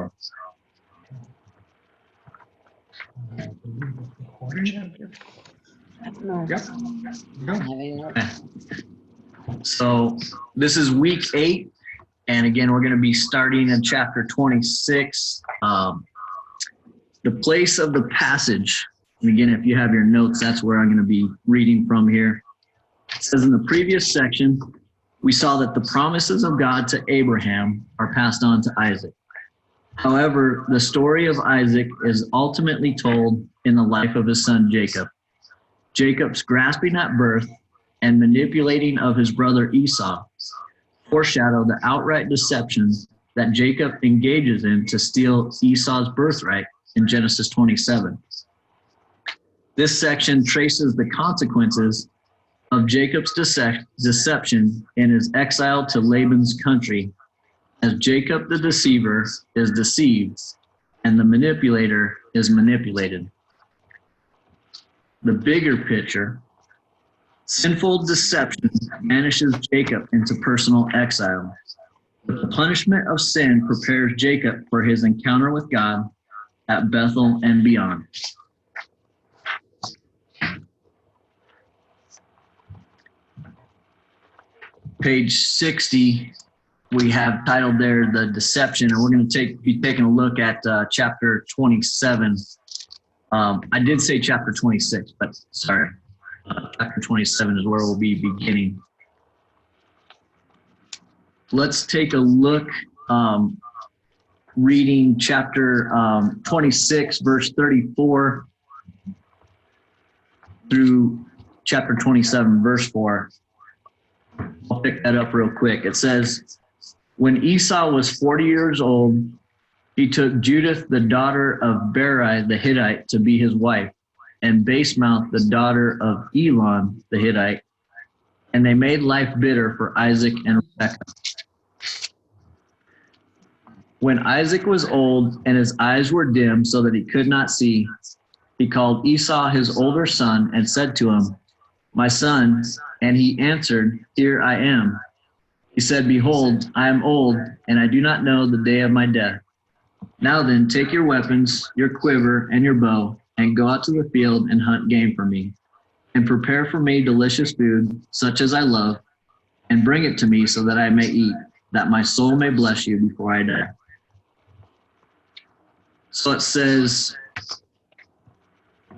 So. So this is week 8, and again, we're going to be starting in chapter 26. The place of the passage, and again, if you have your notes, that's where I'm going to be reading from here. It says in the previous section, we saw that the promises of God to Abraham are passed on to Isaac. However, the story of Isaac is ultimately told in the life of his son Jacob. Jacob's grasping at birth and manipulating of his brother Esau foreshadow the outright deception that Jacob engages in to steal Esau's birthright in Genesis 27. This section traces the consequences of Jacob's deception in his exile to Laban's country, as Jacob the deceiver is deceived and the manipulator is manipulated. The bigger picture, sinful deception banishes Jacob into personal exile. But the punishment of sin prepares Jacob for his encounter with God at Bethel and beyond. Page 60, we have titled there The Deception, and we're going to be taking a look at chapter 27. I did say chapter 26, but sorry. Chapter 27 is where we'll be beginning. Let's take a look, reading chapter 26, verse 34 through chapter 27, verse 4. I'll pick that up real quick. It says, when Esau was 40 years old, he took Judith, the daughter of Berai the Hittite, to be his wife, and Basemouth, the daughter of Elon the Hittite, and they made life bitter for Isaac and Rebekah. When Isaac was old and his eyes were dim so that he could not see, he called Esau his older son and said to him, my son, and he answered, here I am. He said, behold, I am old, and I do not know the day of my death. Now then, take your weapons, your quiver, and your bow, and go out to the field and hunt game for me, and prepare for me delicious food, such as I love, and bring it to me so that I may eat, that my soul may bless you before I die. So it says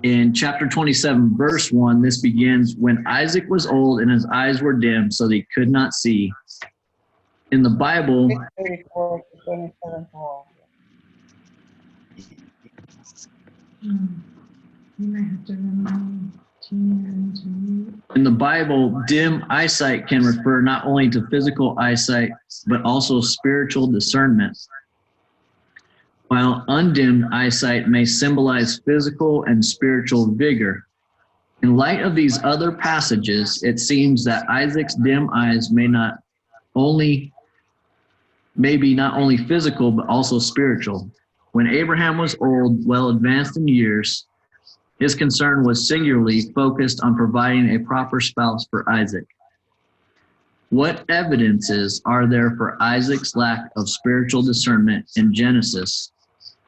in chapter 27, verse 1, this begins, when Isaac was old and his eyes were dim so that he could not see. In the Bible, in the Bible, dim eyesight can refer not only to physical eyesight, but also spiritual discernment. While undimmed eyesight may symbolize physical and spiritual vigor. In light of these other passages, it seems that Isaac's dim eyes may be not only physical, but also spiritual. When Abraham was old, well advanced in years, his concern was singularly focused on providing a proper spouse for Isaac. What evidences are there for Isaac's lack of spiritual discernment in Genesis,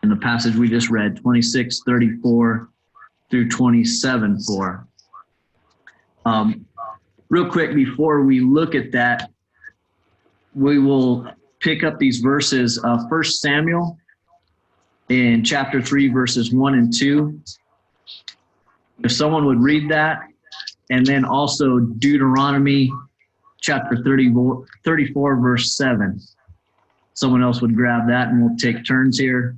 in the passage we just read, 26:34 through 27:4? Real quick, before we look at that, we will pick up these verses. 1 Samuel in chapter 3, verses 1 and 2. If someone would read that, and then also Deuteronomy chapter 34, verse 7. Someone else would grab that, and we'll take turns here.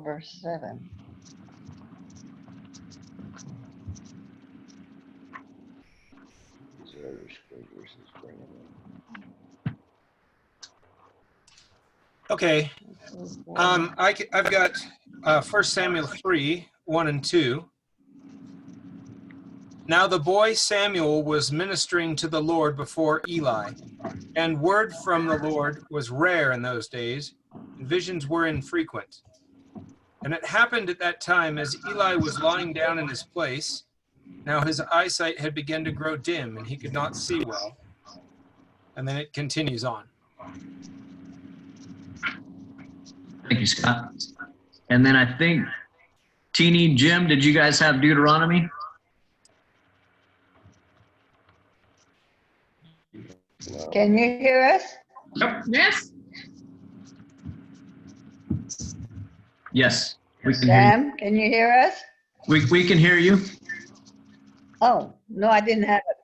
Verse 7. Okay. I've got 1 Samuel 3, 1 and 2. Now the boy Samuel was ministering to the Lord before Eli, and word from the Lord was rare in those days, and visions were infrequent. And it happened at that time, as Eli was lying down in his place, Now his eyesight had begun to grow dim, and he could not see well. And then it continues on. Thank you, Scott. And then I think, Teeny, Jim, did you guys have Deuteronomy? Can you hear us? Yep. Yes. Yes, we can hear you. Sam, can you hear us? We can hear you. Oh, no, I didn't have it.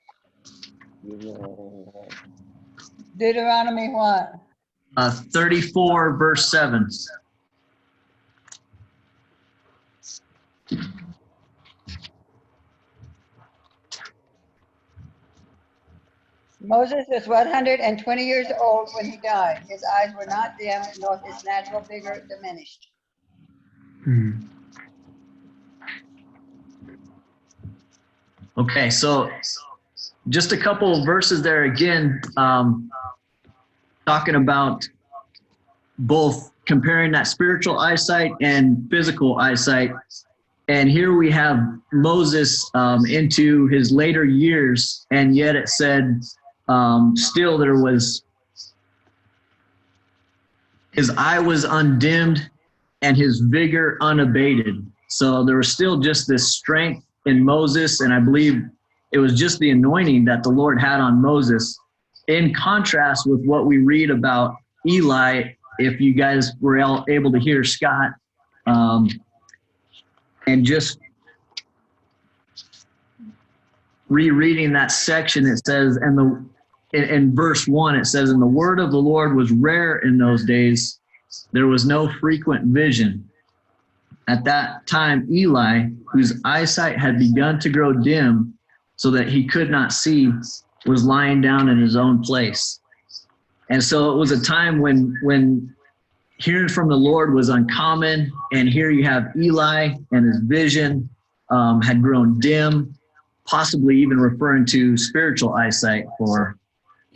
Deuteronomy what? 34, verse 7. Moses was 120 years old when he died. His eyes were not dim, nor his natural vigor diminished. Okay, so just a couple of verses there again, talking about both comparing that spiritual eyesight and physical eyesight. And here we have Moses into his later years, and yet it said still there was, his eye was undimmed and his vigor unabated. So there was still just this strength in Moses, and I believe it was just the anointing that the Lord had on Moses, in contrast with what we read about Eli, if you guys were able to hear Scott, and just rereading that section, it says, in verse 1, it says, "And the word of the Lord was rare in those days. There was no frequent vision. At that time, Eli, whose eyesight had begun to grow dim so that he could not see, was lying down in his own place." And so it was a time when hearing from the Lord was uncommon. And here you have Eli, and his vision had grown dim, possibly even referring to spiritual eyesight for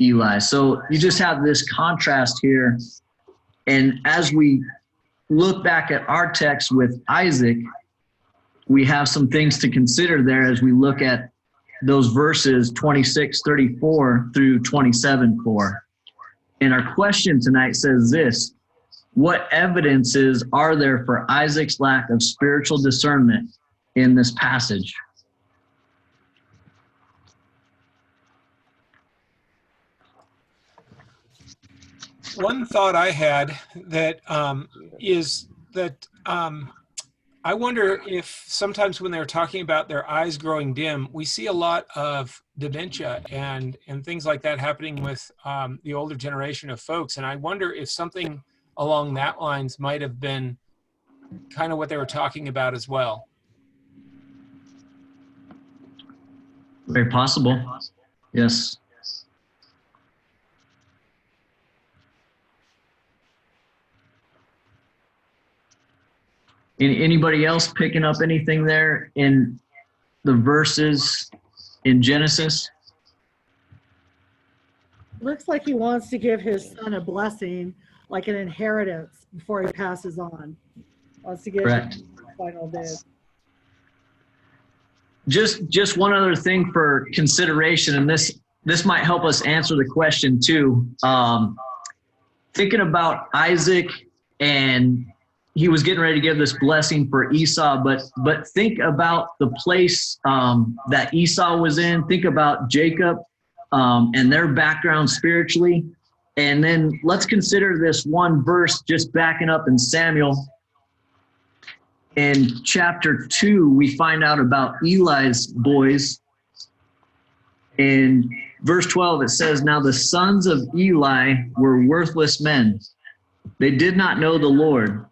Eli. So you just have this contrast here. And as we look back at our text with Isaac, we have some things to consider there as we look at those verses 26:34 through 27:4. And our question tonight says this: what evidences are there for Isaac's lack of spiritual discernment in this passage? One thought I had that is that I wonder if sometimes when they're talking about their eyes growing dim, we see a lot of dementia and things like that happening with the older generation of folks. And I wonder if something along that lines might have been kind of what they were talking about as well. Very possible. Yes. Anybody else picking up anything there in the verses in Genesis? Looks like he wants to give his son a blessing, like an inheritance, before he passes on. Wants to give Correct. him final days. Just one other thing for consideration, and this might help us answer the question too. Thinking about Isaac, and he was getting ready to give this blessing for Esau, but think about the place that Esau was in. Think about Jacob and their background spiritually. And then let's consider this one verse just backing up in Samuel. In chapter 2, we find out about Eli's boys. In verse 12, it says, "Now the sons of Eli were worthless men. They did not know the Lord.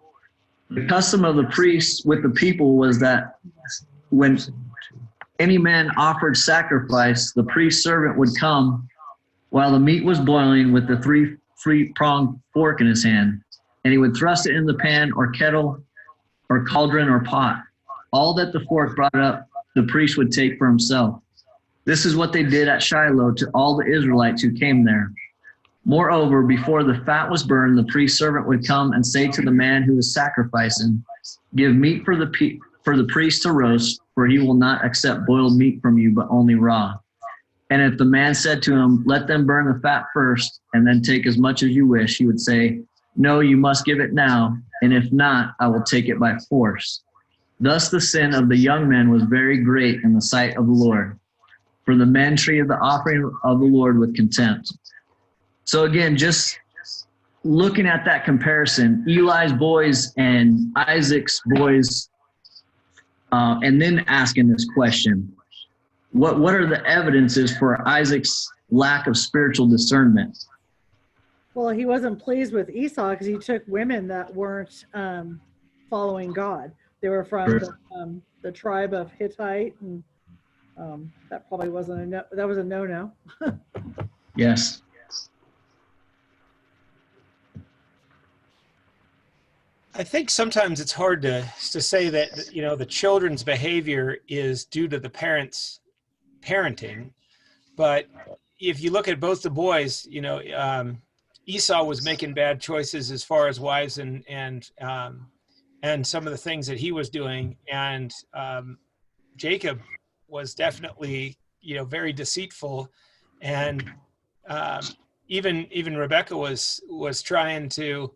The custom of the priests with the people was that when any man offered sacrifice, the priest's servant would come while the meat was boiling with the three-pronged fork in his hand, and he would thrust it in the pan or kettle or cauldron or pot. All that the fork brought up, the priest would take for himself. This is what they did at Shiloh to all the Israelites who came there. Moreover, before the fat was burned, the priest's servant would come and say to the man who was sacrificing, 'Give meat for for the priest to roast, for he will not accept boiled meat from you, but only raw. And if the man said to him, let them burn the fat first, and then take as much as you wish, he would say, no, you must give it now, and if not, I will take it by force. Thus the sin of the young men was very great in the sight of the Lord, for the men treated the offering of the Lord with contempt. So again, just looking at that comparison, Eli's boys and Isaac's boys, and then asking this question, what are the evidences for Isaac's lack of spiritual discernment? Well, he wasn't pleased with Esau because he took women that weren't following God. They were from the tribe of Hittite, and that probably wasn't a no, that was a no-no. Yes. I think sometimes it's hard to say that, you know, the children's behavior is due to the parents' parenting. But if you look at both the boys, you know, Esau was making bad choices as far as wives and some of the things that he was doing. And Jacob was definitely, you know, very deceitful. And even Rebecca was trying to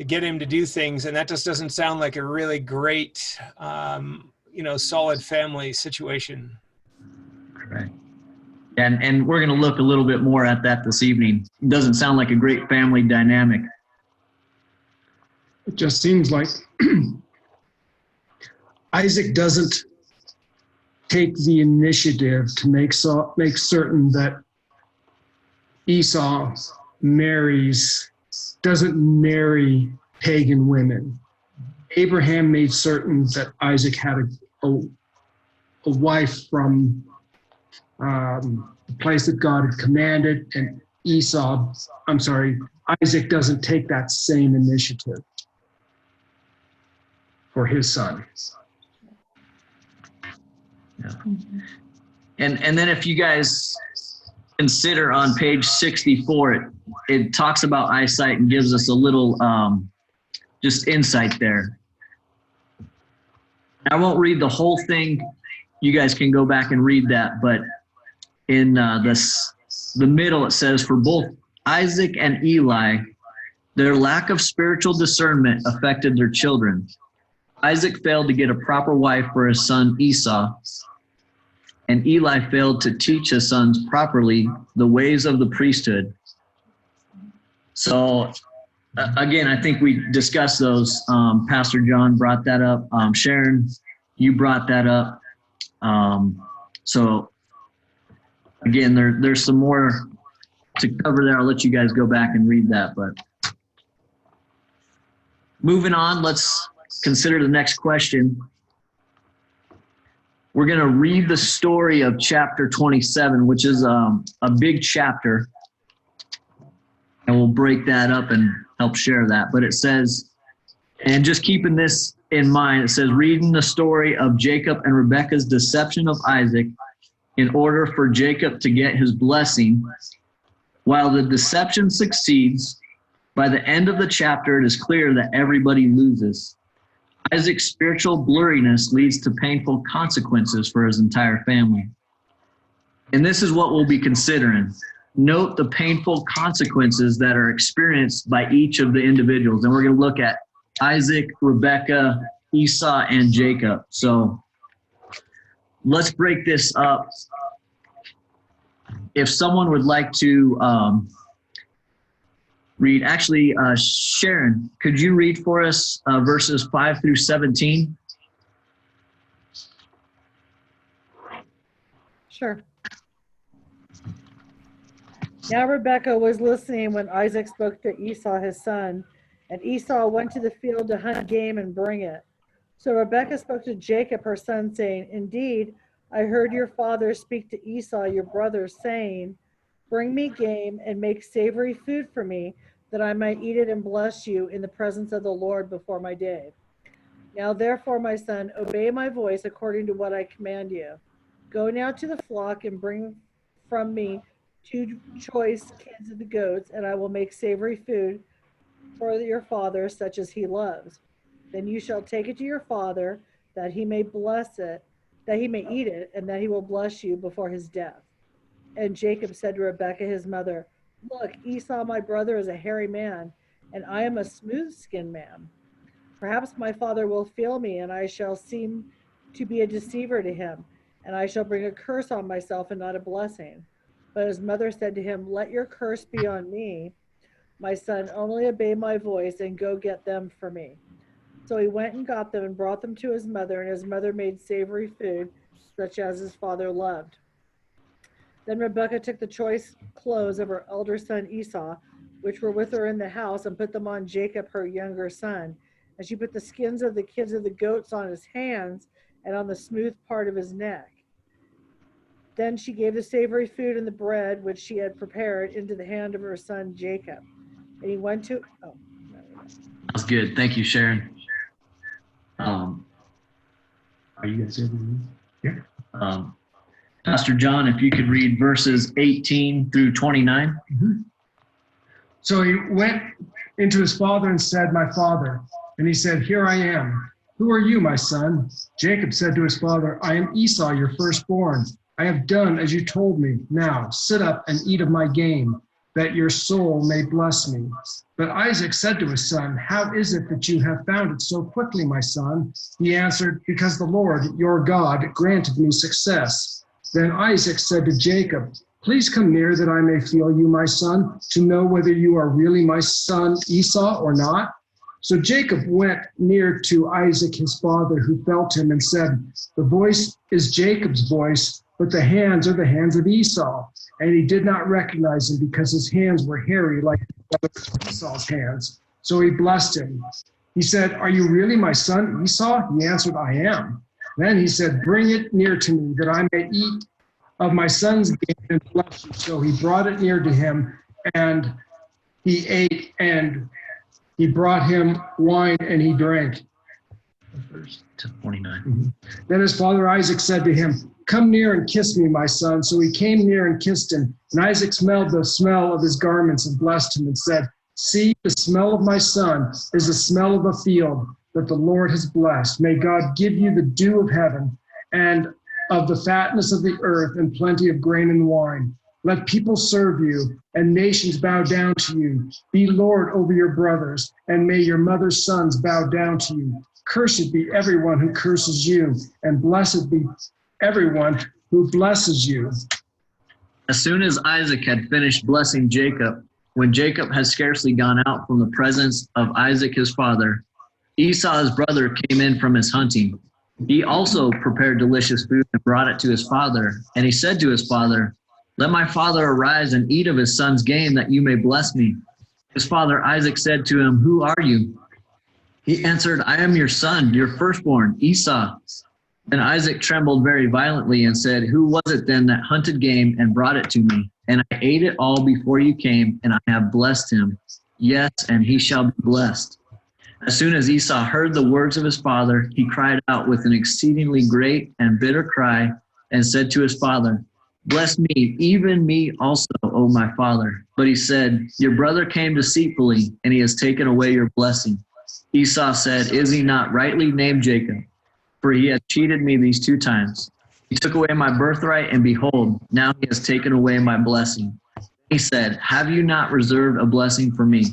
get him to do things, and that just doesn't sound like a really great, you know, solid family situation. Correct. And we're going to look a little bit more at that this evening. It doesn't sound like a great family dynamic. It just seems like Isaac doesn't take the initiative to make certain that Esau doesn't marry pagan women. Abraham made certain that Isaac had a wife from the place that God had commanded, and Isaac doesn't take that same initiative for his son. Yeah. And then if you guys consider on page 64, it talks about eyesight and gives us a little just insight there. I won't read the whole thing. You guys can go back and read that, but in the middle it says, for both Isaac and Eli, their lack of spiritual discernment affected their children. Isaac failed to get a proper wife for his son Esau, and Eli failed to teach his sons properly the ways of the priesthood. So again, I think we discussed those. Pastor John brought that up. Sharon, you brought that up. So again, there's some more to cover there. I'll let you guys go back and read that. But moving on, let's consider the next question. We're going to read the story of chapter 27, which is a big chapter. And we'll break that up and help share that. But it says, and just keeping this in mind, it says, reading the story of Jacob and Rebekah's deception of Isaac in order for Jacob to get his blessing. While the deception succeeds, by the end of the chapter, it is clear that everybody loses. Isaac's spiritual blurriness leads to painful consequences for his entire family. And this is what we'll be considering. Note the painful consequences that are experienced by each of the individuals. And we're going to look at Isaac, Rebekah, Esau, and Jacob. So let's break this up. If someone would like to read, actually, Sharon, could you read for us verses 5 through 17? Sure. Now Rebekah was listening when Isaac spoke to Esau his son, and Esau went to the field to hunt game and bring it. So Rebekah spoke to Jacob her son, saying, indeed, I heard your father speak to Esau your brother, saying, bring me game and make savory food for me, that I might eat it and bless you in the presence of the Lord before my day. Now therefore, my son, obey my voice according to what I command you. Go now to the flock and bring from me 2 choice kids of the goats, and I will make savory food for your father, such as he loves. Then you shall take it to your father, that he may bless it, that he may eat it, and that he will bless you before his death. And Jacob said to Rebekah his mother, Look, Esau my brother is a hairy man, and I am a smooth-skinned man. Perhaps my father will feel me, and I shall seem to be a deceiver to him, and I shall bring a curse on myself and not a blessing. But his mother said to him, Let your curse be on me, my son, only obey my voice and go get them for me. So he went and got them and brought them to his mother, and his mother made savory food, such as his father loved. Then Rebekah took the choice clothes of her elder son Esau, which were with her in the house, and put them on Jacob, her younger son. And she put the skins of the kids of the goats on his hands and on the smooth part of his neck. Then she gave the savory food and the bread which she had prepared into the hand of her son Jacob. And he went to, That's good. Thank you, Sharon. Are you guys able to? Yeah. Pastor John, if you could read verses 18 through 29. So he went into his father and said, My father. And he said, Here I am. Who are you, my son? Jacob said to his father, I am Esau, your firstborn. I have done as you told me. Now sit up and eat of my game, that your soul may bless me. But Isaac said to his son, How is it that you have found it so quickly, my son? He answered, Because the Lord, your God, granted me success. Then Isaac said to Jacob, Please come near that I may feel you, my son, to know whether you are really my son Esau or not. So Jacob went near to Isaac his father, who felt him and said, The voice is Jacob's voice, but the hands are the hands of Esau. And he did not recognize him because his hands were hairy like Esau's hands. So he blessed him. He said, Are you really my son Esau? He answered, I am. Then he said, Bring it near to me, that I may eat of my son's game and bless you. So he brought it near to him, and he ate, and he brought him wine, and he drank. Verse 29. Then his father Isaac said to him, Come near and kiss me, my son. So he came near and kissed him. And Isaac smelled the smell of his garments and blessed him and said, See, the smell of my son is the smell of a field that the Lord has blessed. May God give you the dew of heaven and of the fatness of the earth and plenty of grain and wine. Let people serve you and nations bow down to you. Be Lord over your brothers, and may your mother's sons bow down to you. Cursed be everyone who curses you, and blessed be everyone who blesses you. As soon as Isaac had finished blessing Jacob, when Jacob had scarcely gone out from the presence of Isaac his father, Esau his brother came in from his hunting. He also prepared delicious food and brought it to his father. And he said to his father, Let my father arise and eat of his son's game, that you may bless me. His father Isaac said to him, Who are you? He answered, I am your son, your firstborn, Esau. And Isaac trembled very violently and said, Who was it then that hunted game and brought it to me? And I ate it all before you came, and I have blessed him. Yes, and he shall be blessed. As soon as Esau heard the words of his father, he cried out with an exceedingly great and bitter cry and said to his father, Bless me, even me also, O my father. But he said, Your brother came deceitfully, and he has taken away your blessing. Esau said, Is he not rightly named Jacob? For he has cheated me these 2 times. He took away my birthright, and behold, now he has taken away my blessing. He said, Have you not reserved a blessing for me?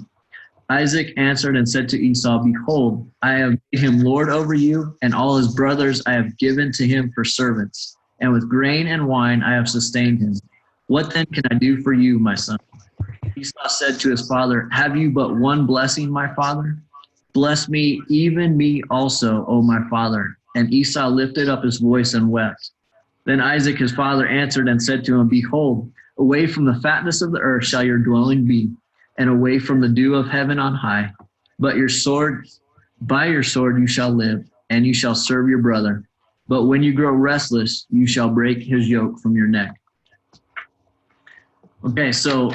Isaac answered and said to Esau, Behold, I have made him lord over you, and all his brothers I have given to him for servants, and with grain and wine I have sustained him. What then can I do for you, my son? Esau said to his father, Have you but one blessing, my father? Bless me, even me also, O my father. And Esau lifted up his voice and wept. Then Isaac his father answered and said to him, Behold, away from the fatness of the earth shall your dwelling be, and away from the dew of heaven on high. But by your sword you shall live, and you shall serve your brother. But when you grow restless, you shall break his yoke from your neck. Okay, so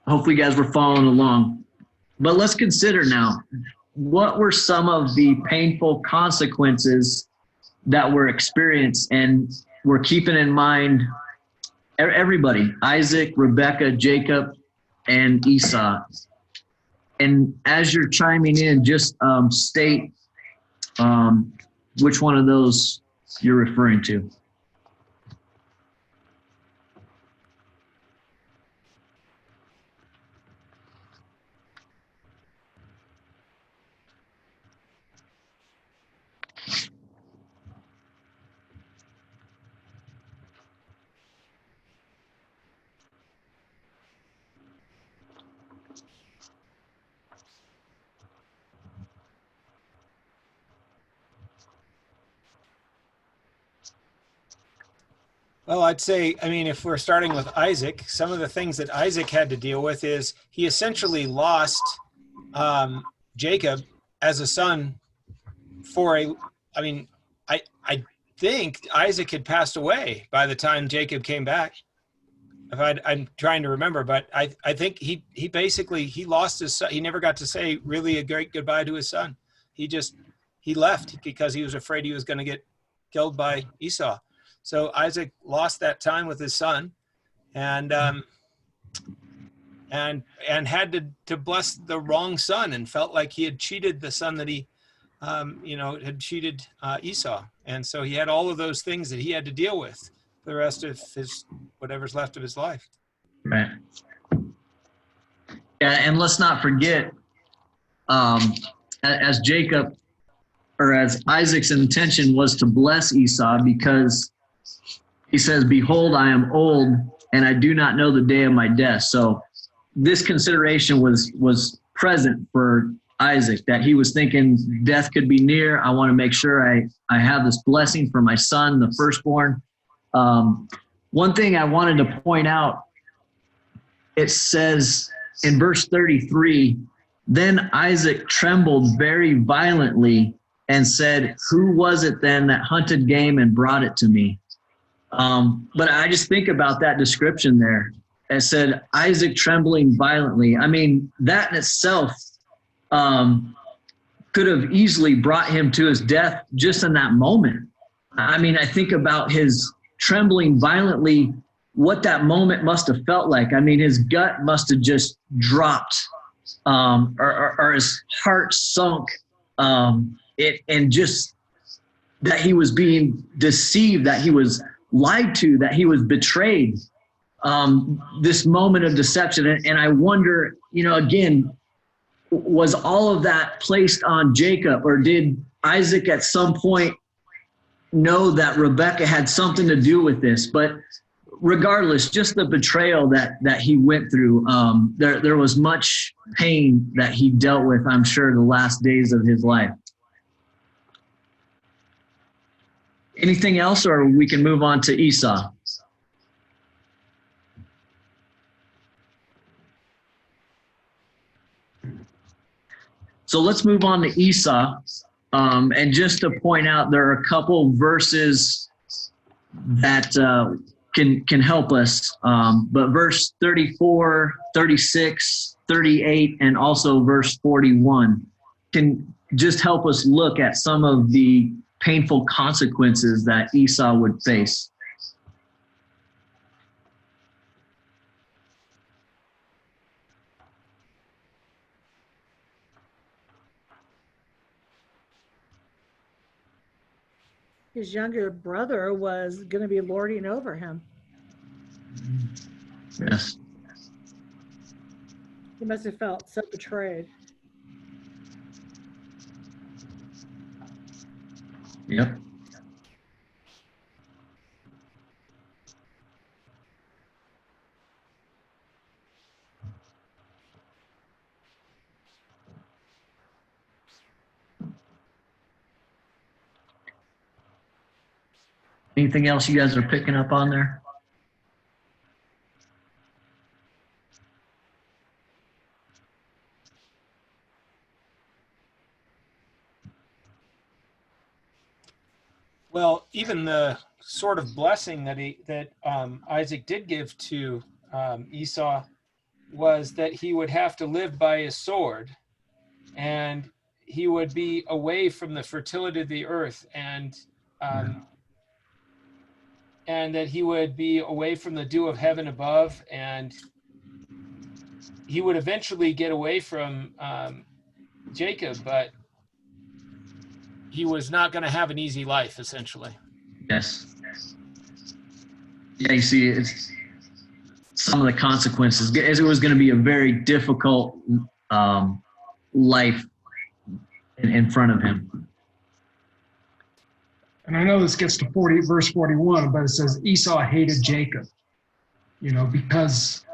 hopefully you guys were following along. But let's consider now, what were some of the painful consequences that were experienced, and we're keeping in mind everybody, Isaac, Rebekah, Jacob, and Esau. And as you're chiming in, just state which one of those you're referring to. Well, I'd say, I mean, if we're starting with Isaac, some of the things that Isaac had to deal with is he essentially lost Jacob as a son for a, I mean, I think Isaac had passed away by the time Jacob came back. I'm trying to remember, but I think he basically, he lost his son. He never got to say really a great goodbye to his son. He left because he was afraid he was going to get killed by Esau. So Isaac lost that time with his son, and had to bless the wrong son, and felt like he had cheated the son that he, had cheated Esau, and so he had all of those things that he had to deal with for the rest of his whatever's left of his life. Right. Yeah, and let's not forget, as Jacob or as Isaac's intention was to bless Esau, because he says, "Behold, I am old, and I do not know the day of my death." So this consideration was present for Isaac, that he was thinking death could be near. I want to make sure I have this blessing for my son, the firstborn. One thing I wanted to point out, it says in verse 33, "Then Isaac trembled very violently and said, 'Who was it then that hunted game and brought it to me?'" But I just think about that description there. It said Isaac trembling violently. I mean, that in itself could have easily brought him to his death just in that moment. I mean, I think about his trembling violently, what that moment must have felt like. I mean, his gut must have just dropped, or his heart sunk, and just that he was being deceived, that he was lied to, that he was betrayed. This moment of deception. And I wonder, again, was all of that placed on Jacob, or did Isaac at some point know that Rebekah had something to do with this? But regardless, just the betrayal that he went through, there was much pain that he dealt with, I'm sure, the last days of his life. Anything else, or we can move on to Esau? So let's move on to Esau. And just to point out, there are a couple verses that can help us. But verse 34, 36, 38, and also verse 41 can just help us look at some of the painful consequences that Esau would face. His younger brother was going to be lording over him. Yes. He must have felt so betrayed. Yep. Anything else you guys are picking up on there? Well, even the sort of blessing that Isaac did give to Esau was that he would have to live by his sword, and he would be away from the fertility of the earth, and that he would be away from the dew of heaven above, and he would eventually get away from Jacob, but he was not going to have an easy life, essentially. Yes. Yeah, you see, it's some of the consequences. As it was going to be a very difficult life in front of him. And I know this gets to verse 41, but it says Esau hated Jacob, because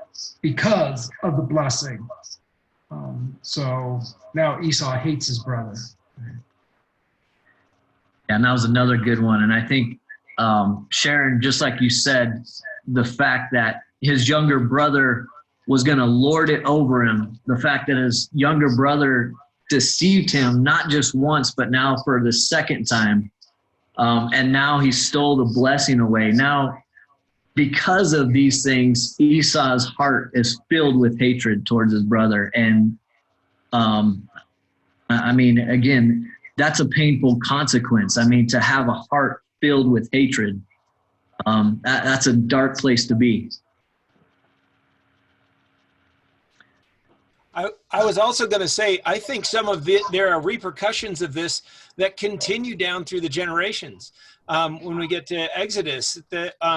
of the blessing. So now Esau hates his brother. Yeah, and that was another good one. And I think, Sharon, just like you said, the fact that his younger brother was going to lord it over him, the fact that his younger brother deceived him, not just once, but now for the second time. And now he stole the blessing away. Now, because of these things, Esau's heart is filled with hatred towards his brother. And I mean, again, that's a painful consequence. I mean, to have a heart filled with hatred, that's a dark place to be. I was also going to say, I think there are repercussions of this that continue down through the generations. When we get to Exodus,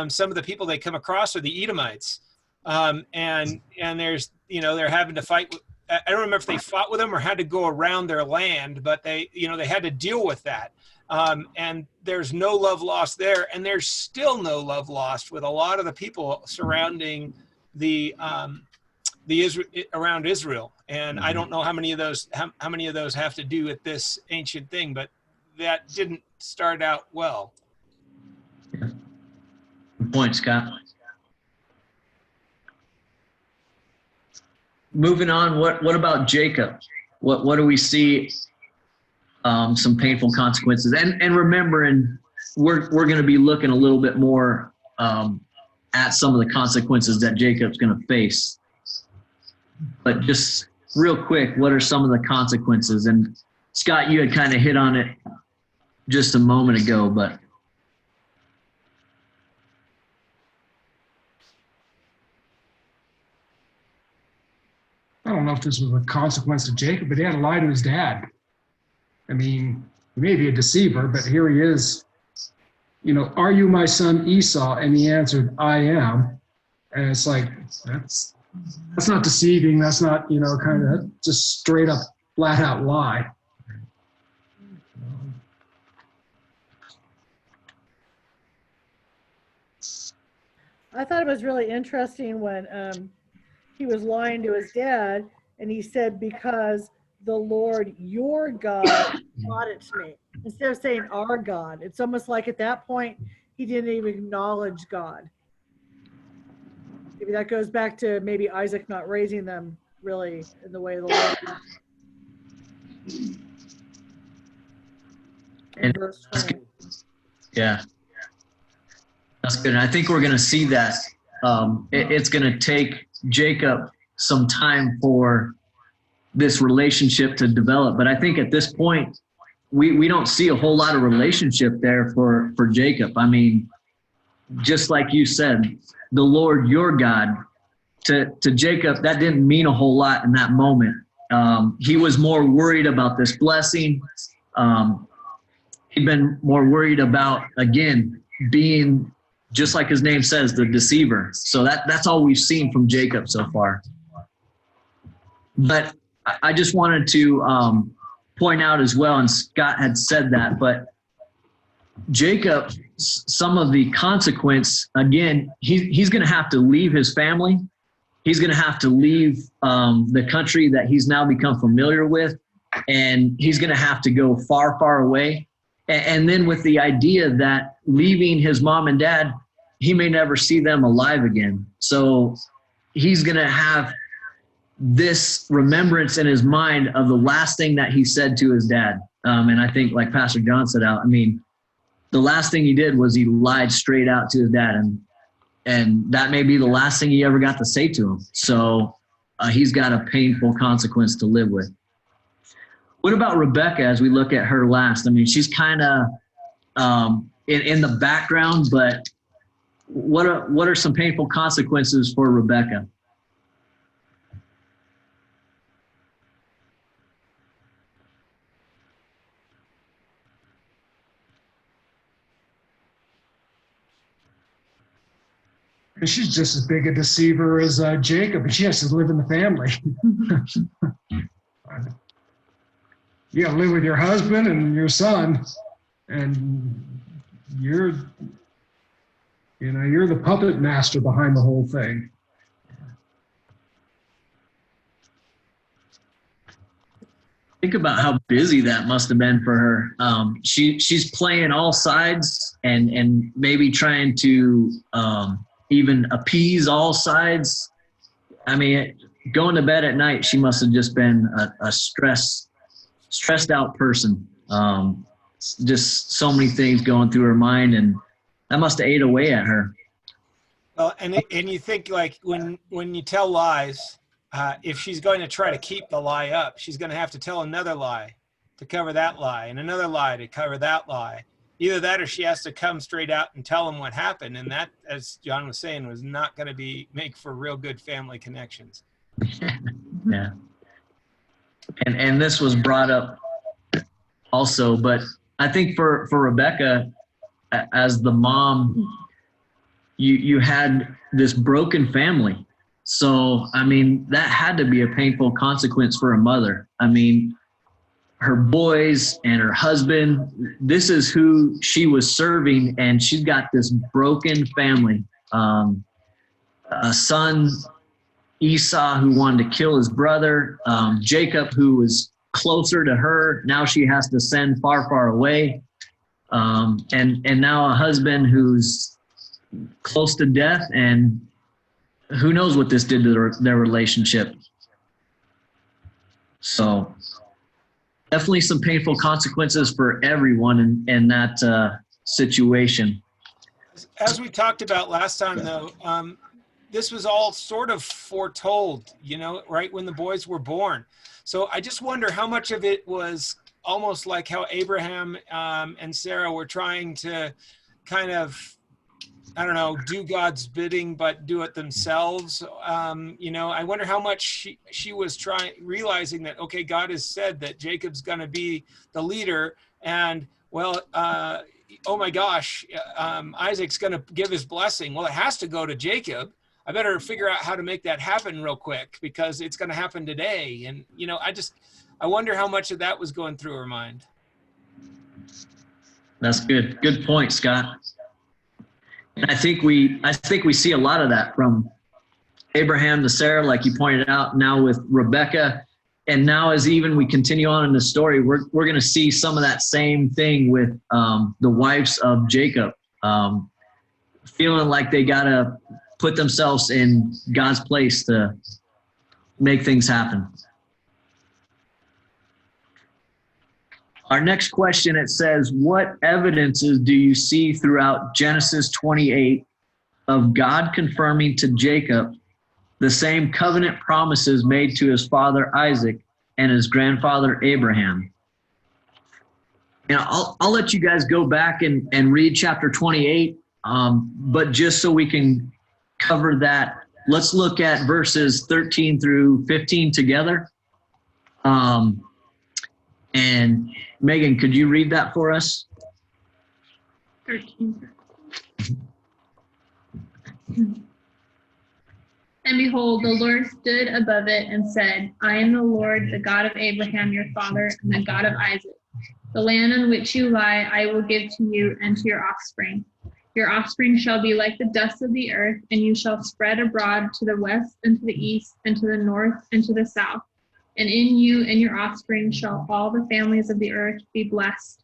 some of the people they come across are the Edomites. And there's, they're having to fight. I don't remember if they fought with them or had to go around their land, but they had to deal with that. And there's no love lost there. And there's still no love lost with a lot of the people surrounding around Israel. And I don't know how many of those have to do with this ancient thing, but that didn't start out well. Good point, Scott. Moving on, what about Jacob? What do we see? Some painful consequences, and remembering we're going to be looking a little bit more at some of the consequences that Jacob's going to face. But just real quick, what are some of the consequences? And Scott, you had kind of hit on it just a moment ago, but I don't know if this was a consequence to Jacob, but he had to lie to his dad. I mean, he may be a deceiver, but here he is. Are you my son Esau? And he answered, I am. And it's like, that's not deceiving. That's not, kind of just straight up, flat out lie. I thought it was really interesting when he was lying to his dad and he said, because the Lord your God taught it to me. Instead of saying our God, it's almost like at that point he didn't even acknowledge God. Maybe that goes back to maybe Isaac not raising them really in the way of the Lord. In verse 20. yeah, that's good. And I think we're going to see that it's going to take Jacob some time for this relationship to develop. But I think at this point, we don't see a whole lot of relationship there for Jacob. I mean, just like you said, the Lord your God, to Jacob, that didn't mean a whole lot in that moment. He was more worried about this blessing. He'd been more worried about, again, being, just like his name says, the deceiver. So that's all we've seen from Jacob so far. But I just wanted to point out as well, and Scott had said that, but Jacob, some of the consequence, again, he's going to have to leave his family. He's going to have to leave the country that he's now become familiar with, and he's going to have to go far, far away. And then with the idea that leaving his mom and dad, he may never see them alive again. So he's going to have this remembrance in his mind of the last thing that he said to his dad. And I think, like Pastor John said, the last thing he did was he lied straight out to his dad. And that may be the last thing he ever got to say to him. So he's got a painful consequence to live with. What about Rebecca as we look at her last? I mean, she's kind of in the background, but what are some painful consequences for Rebecca? And she's just as big a deceiver as Jacob, and she has to live in the family. You gotta live with your husband and your son, and you're the puppet master behind the whole thing. Think about how busy that must have been for her. She's playing all sides and maybe trying to even appease all sides. I mean, going to bed at night, she must have just been a stressed out person. Just so many things going through her mind, and that must have ate away at her. Well, and you think, like, when you tell lies, if she's going to try to keep the lie up, she's going to have to tell another lie to cover that lie, and another lie to cover that lie. Either that, or she has to come straight out and tell them what happened, and that, as John was saying, was not going to make for real good family connections. Yeah. And this was brought up also, but I think for Rebecca, as the mom, you had this broken family. So, I mean, that had to be a painful consequence for a mother. I mean, her boys and her husband, this is who she was serving, and she's got this broken family. A son, Esau, who wanted to kill his brother, Jacob, who was closer to her. Now she has to send far, far away. And now a husband who's close to death, and who knows what this did to their relationship. So definitely some painful consequences for everyone in that situation. As we talked about last time, though, this was all sort of foretold, right when the boys were born. So I just wonder how much of it was almost like how Abraham and Sarah were trying to kind of, I don't know, do God's bidding, but do it themselves. I wonder how much she was realizing that, okay, God has said that Jacob's going to be the leader, and well, oh my gosh, Isaac's going to give his blessing. Well, it has to go to Jacob. I better figure out how to make that happen real quick, because it's going to happen today. And, I wonder how much of that was going through her mind. That's good. Good point, Scott. And I think we see a lot of that from Abraham to Sarah, like you pointed out, now with Rebecca. And now as even we continue on in the story, we're going to see some of that same thing with the wives of Jacob, feeling like they got to put themselves in God's place to make things happen. Our next question, it says, what evidences do you see throughout Genesis 28 of God confirming to Jacob the same covenant promises made to his father Isaac and his grandfather Abraham? I'll let you guys go back and read chapter 28, but just so we can cover that, let's look at verses 13 through 15 together. And Megan, could you read that for us? 13. And behold, the Lord stood above it and said, I am the Lord, the God of Abraham your father, and the God of Isaac. The land on which you lie I will give to you and to your offspring. Your offspring shall be like the dust of the earth, and you shall spread abroad to the west and to the east and to the north and to the south. And in you and your offspring shall all the families of the earth be blessed.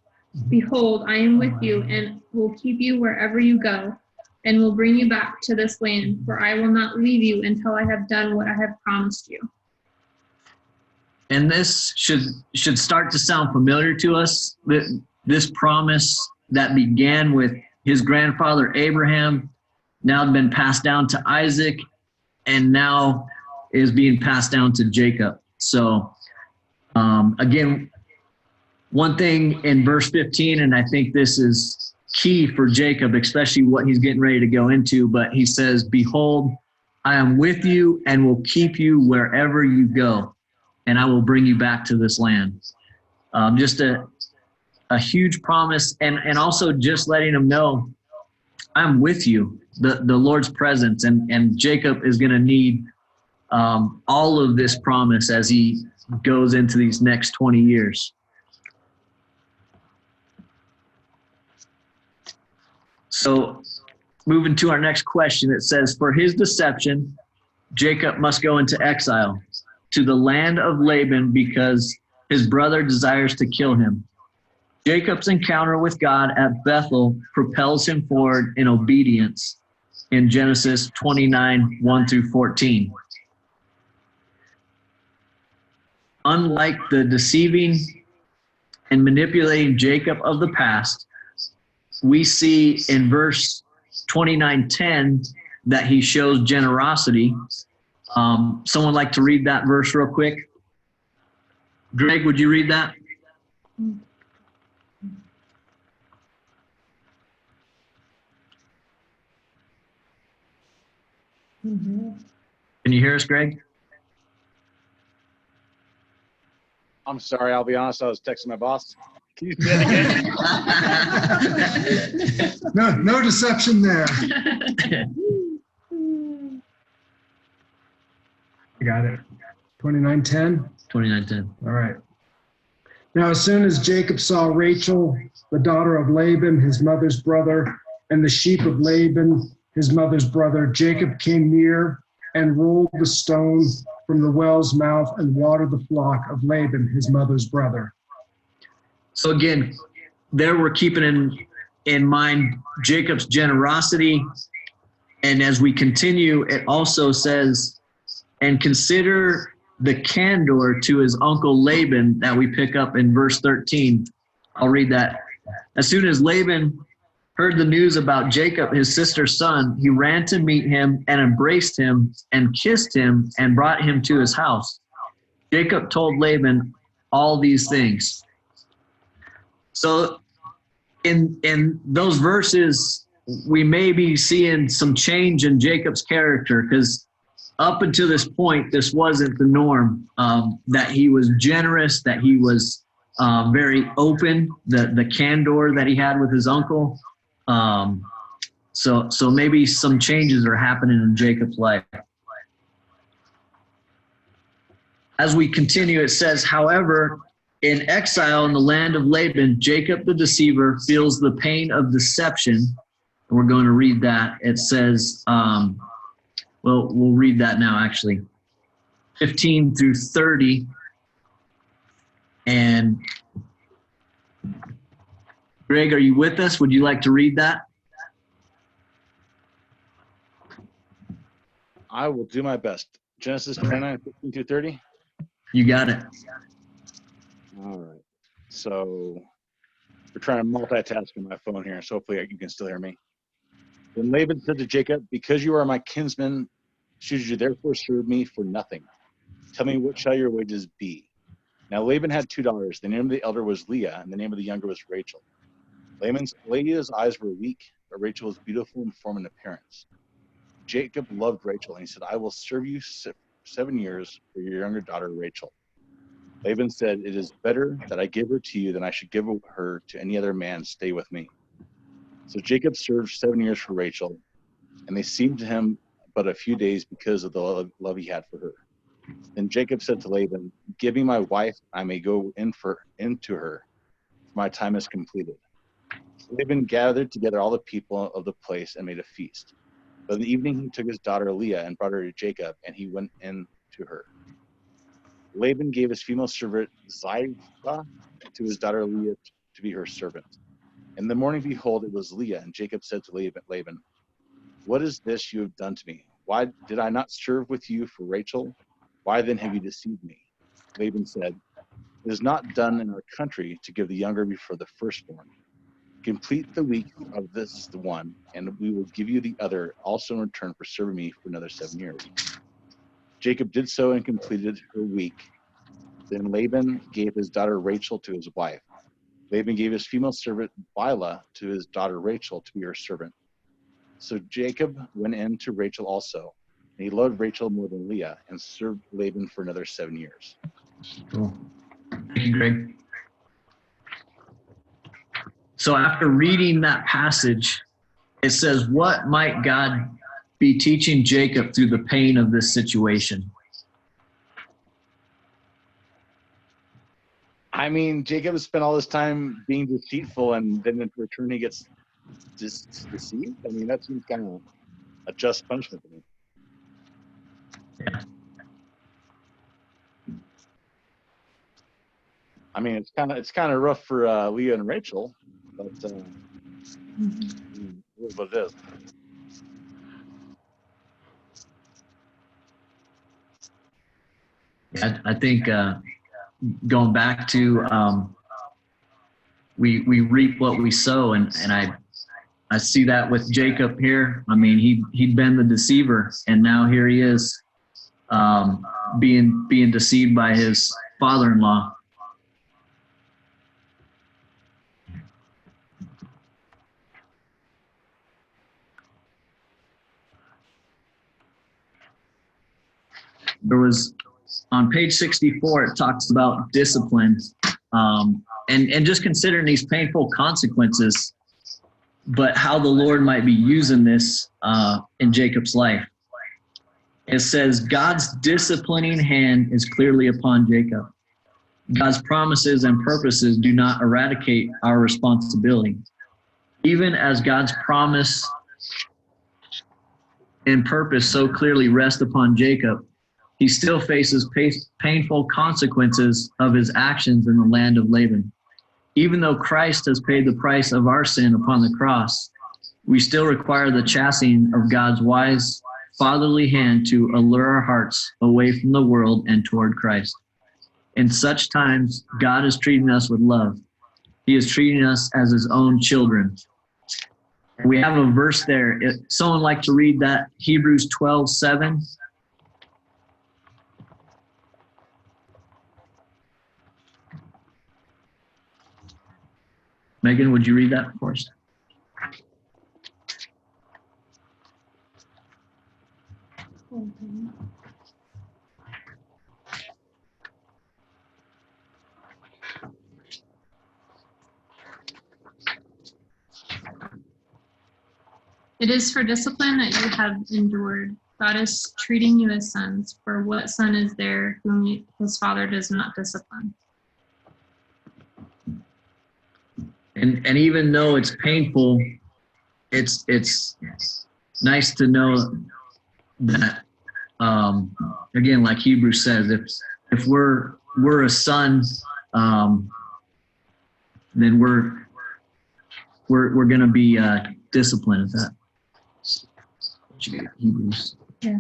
Behold, I am with you and will keep you wherever you go, and will bring you back to this land, for I will not leave you until I have done what I have promised you. And this should start to sound familiar to us. This promise that began with his grandfather Abraham, now had been passed down to Isaac, and now is being passed down to Jacob. So again, one thing in verse 15, and I think this is key for Jacob, especially what he's getting ready to go into, but he says, behold, I am with you and will keep you wherever you go, and I will bring you back to this land. Just a huge promise, and also just letting him know, I'm with you. The Lord's presence, and Jacob is going to need all of this promise as he goes into these next 20 years. So moving to our next question, it says, for his deception, Jacob must go into exile to the land of Laban because his brother desires to kill him. Jacob's encounter with God at Bethel propels him forward in obedience in Genesis 29, 1 through 14. Unlike the deceiving and manipulating Jacob of the past, we see in verse 29:10 that he shows generosity. Someone like to read that verse real quick? Greg, would you read that? Mm-hmm. Can you hear us, Greg? I'm sorry, I'll be honest, I was texting my boss. Can you say that again? No deception there. I got it. 29:10. 29:10. All right. Now, as soon as Jacob saw Rachel, the daughter of Laban, his mother's brother, and the sheep of Laban, his mother's brother, Jacob came near and rolled the stone from the well's mouth and watered the flock of Laban, his mother's brother. So again, there we're keeping in mind Jacob's generosity. And as we continue, it also says, and consider the candor to his uncle Laban that we pick up in verse 13. I'll read that. As soon as Laban heard the news about Jacob, his sister's son, he ran to meet him and embraced him and kissed him and brought him to his house. Jacob told Laban all these things. So in those verses, we may be seeing some change in Jacob's character, because up until this point, this wasn't the norm, that he was generous, that he was very open, the candor that he had with his uncle. So maybe some changes are happening in Jacob's life. As we continue, it says, however, in exile in the land of Laban, Jacob the deceiver feels the pain of deception. And we're going to read that. It says, we'll read that now, actually. 15 through 30. And Greg, are you with us? Would you like to read that? I will do my best. Genesis 29, 15 through 30. You got it. All right. So we're trying to multitask on my phone here, so hopefully you can still hear me. Then Laban said to Jacob, because you are my kinsman, should you therefore serve me for nothing? Tell me, what shall your wages be? Now Laban had 2 daughters. The name of the elder was Leah, and the name of the younger was Rachel. Leah's eyes were weak, but Rachel was beautiful in form and appearance. Jacob loved Rachel, and he said, I will serve you 7 years for your younger daughter Rachel. Laban said, it is better that I give her to you than I should give her to any other man. Stay with me. So Jacob served 7 years for Rachel, and they seemed to him but a few days because of the love he had for her. Then Jacob said to Laban, give me my wife, I may go into her, for my time is completed. So Laban gathered together all the people of the place and made a feast. But in the evening he took his daughter Leah and brought her to Jacob, and he went in to her. Laban gave his female servant Zilpah to his daughter Leah to be her servant. In the morning, behold, it was Leah, and Jacob said to Laban, what is this you have done to me? Why did I not serve with you for Rachel? Why then have you deceived me? Laban said, it is not done in our country to give the younger before the firstborn. Complete the week of this one, and we will give you the other also in return for serving me for another 7 years. Jacob did so and completed her week. Then Laban gave his daughter Rachel to his wife. Laban gave his female servant Bilhah to his daughter Rachel to be her servant. So Jacob went in to Rachel also, and he loved Rachel more than Leah, and served Laban for another 7 years. Cool. Thank you, Greg. So after reading that passage, it says, what might God be teaching Jacob through the pain of this situation? I mean, Jacob has spent all this time being deceitful, and then in return he gets deceived. I mean, that seems kind of a just punishment to me. Yeah. I mean, it's kind of rough for Leah and Rachel, but it is what it is. I think going back to we reap what we sow, and I see that with Jacob here. I mean, he'd been the deceiver, and now here he is being deceived by his father-in-law. There was on page 64, it talks about discipline, and just considering these painful consequences, but how the Lord might be using this in Jacob's life. It says, God's disciplining hand is clearly upon Jacob. God's promises and purposes do not eradicate our responsibility. Even as God's promise and purpose so clearly rest upon Jacob, he still faces painful consequences of his actions in the land of Laban. Even though Christ has paid the price of our sin upon the cross, we still require the chastening of God's wise, fatherly hand to allure our hearts away from the world and toward Christ. In such times, God is treating us with love. He is treating us as his own children. We have a verse there. If someone like to read that, Hebrews 12:7. Megan, would you read that for us? It is for discipline that you have endured. God is treating you as sons. For what son is there whom his father does not discipline? And even though it's painful, it's nice to know that again, like Hebrews says, if we're a son, then we're going to be disciplined at that. Hebrews. Yeah.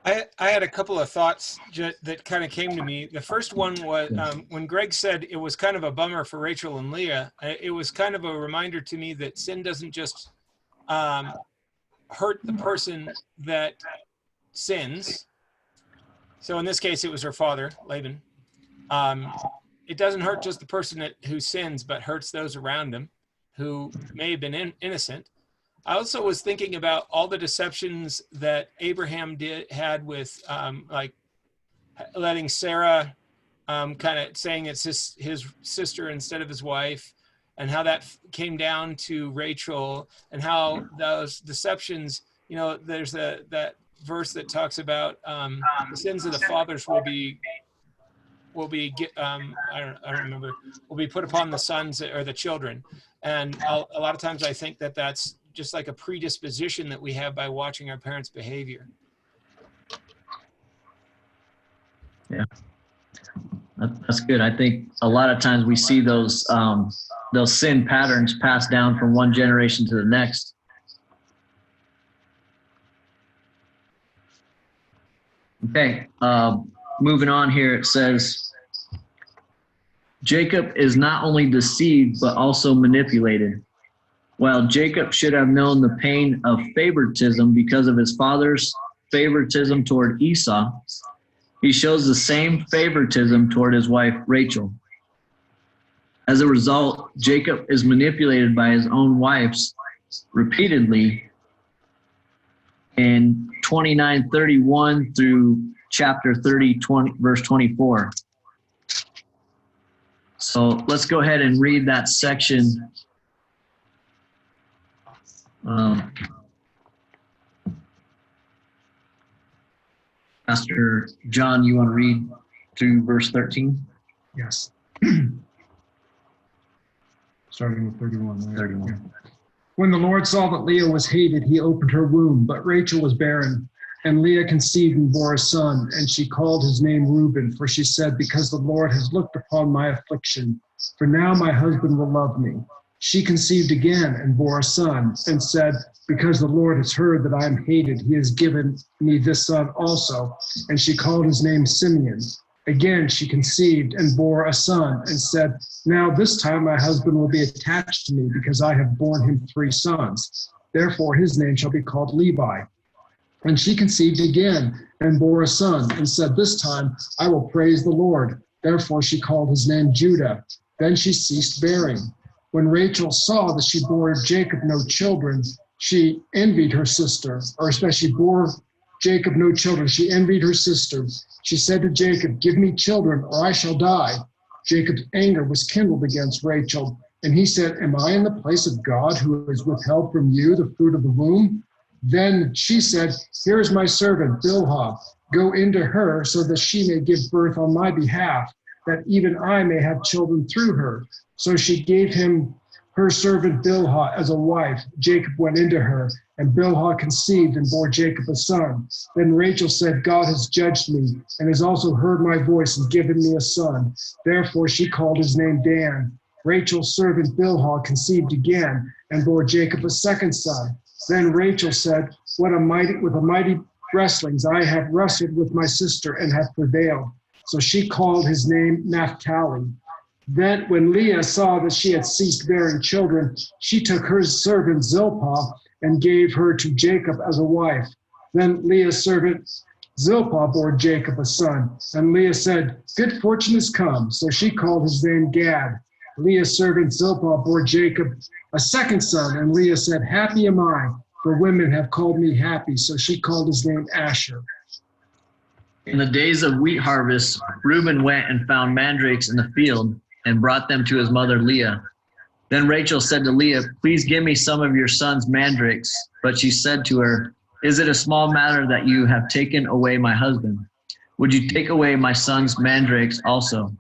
I had a couple of thoughts that kind of came to me. The first one was when Greg said it was kind of a bummer for Rachel and Leah. It was kind of a reminder to me that sin doesn't just hurt the person that sins. So in this case, it was her father, Laban. It doesn't hurt just the person who sins, but hurts those around him who may have been innocent. I also was thinking about all the deceptions that Abraham had with like letting Sarah kind of saying it's his sister instead of his wife, and how that came down to Rachel, and how those deceptions, you know, there's that verse that talks about the sins of the fathers will be I don't remember, will be put upon the sons or the children. And a lot of times I think that that's just like a predisposition that we have by watching our parents' behavior. Yeah, that's good. I think a lot of times we see those sin patterns passed down from one generation to the next. Okay, moving on here, it says, Jacob is not only deceived, but also manipulated. While Jacob should have known the pain of favoritism because of his father's favoritism toward Esau, he shows the same favoritism toward his wife, Rachel. As a result, Jacob is manipulated by his own wives repeatedly in 29:31 through chapter 30, verse 24. So let's go ahead and read that section Um, Pastor John, you want to read through verse 13? Yes. Starting with 31. Right? 31. Yeah. When the Lord saw that Leah was hated, he opened her womb, but Rachel was barren. And Leah conceived and bore a son, and she called his name Reuben, for she said, because the Lord has looked upon my affliction, for now my husband will love me. She conceived again and bore a son, and said, because the Lord has heard that I am hated, he has given me this son also. And she called his name Simeon. Again she conceived and bore a son, and said, now this time my husband will be attached to me, because I have borne him 3 sons. Therefore his name shall be called Levi. And she conceived again and bore a son, and said, this time I will praise the Lord. Therefore she called his name Judah. Then she ceased bearing. When Rachel saw that she bore Jacob no children, she envied her sister, or especially bore Jacob no children. She envied her sister. She said to Jacob, give me children, or I shall die. Jacob's anger was kindled against Rachel, and he said, am I in the place of God, who has withheld from you the fruit of the womb? Then she said, here is my servant Bilhah. Go into her, so that she may give birth on my behalf, that even I may have children through her. So she gave him her servant Bilhah as a wife. Jacob went into her, and Bilhah conceived and bore Jacob a son. Then Rachel said, God has judged me, and has also heard my voice and given me a son. Therefore she called his name Dan. Rachel's servant Bilhah conceived again, and bore Jacob a second son. Then Rachel said, with a mighty wrestlings I have wrestled with my sister and have prevailed. So she called his name Naphtali. Then when Leah saw that she had ceased bearing children, she took her servant Zilpah and gave her to Jacob as a wife. Then Leah's servant Zilpah bore Jacob a son. And Leah said, good fortune has come. So she called his name Gad. Leah's servant Zilpah bore Jacob a second son, and Leah said, happy am I, for women have called me happy. So she called his name Asher. In the days of wheat harvest, Reuben went and found mandrakes in the field and brought them to his mother Leah. Then Rachel said to Leah, please give me some of your son's mandrakes. But she said to her, is it a small matter that you have taken away my husband? Would you take away my son's mandrakes also?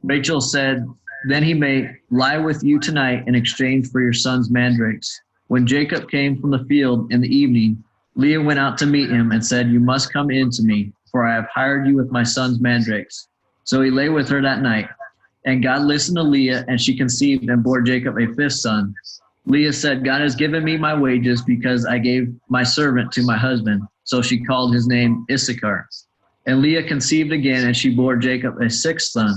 Rachel said, then he may lie with you tonight in exchange for your son's mandrakes. When Jacob came from the field in the evening, Leah went out to meet him and said, you must come in to me, for I have hired you with my son's mandrakes. So he lay with her that night. And God listened to Leah, and she conceived and bore Jacob a 5th son. Leah said, God has given me my wages, because I gave my servant to my husband. So she called his name Issachar. And Leah conceived again, and she bore Jacob a 6th son.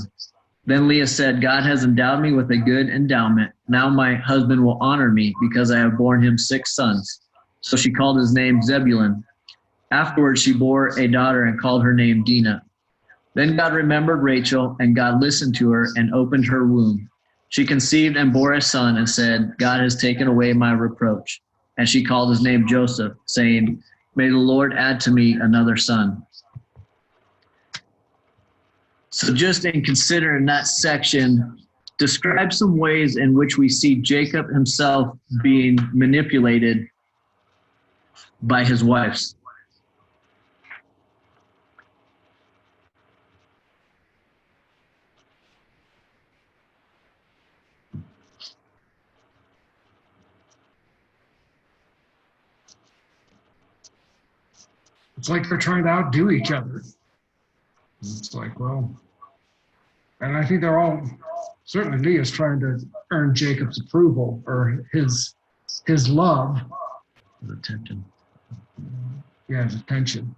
Then Leah said, God has endowed me with a good endowment. Now my husband will honor me, because I have borne him 6 sons. So she called his name Zebulun. Afterwards she bore a daughter and called her name Dinah. Then God remembered Rachel, and God listened to her and opened her womb. She conceived and bore a son and said, God has taken away my reproach. And she called his name Joseph, saying, may the Lord add to me another son. So just in considering that section, describe some ways in which we see Jacob himself being manipulated by his wives. It's like they're trying to outdo each other. It's like, well, and I think they're all, certainly Leah's trying to earn Jacob's approval, or his love. Attention. Yeah, his attention.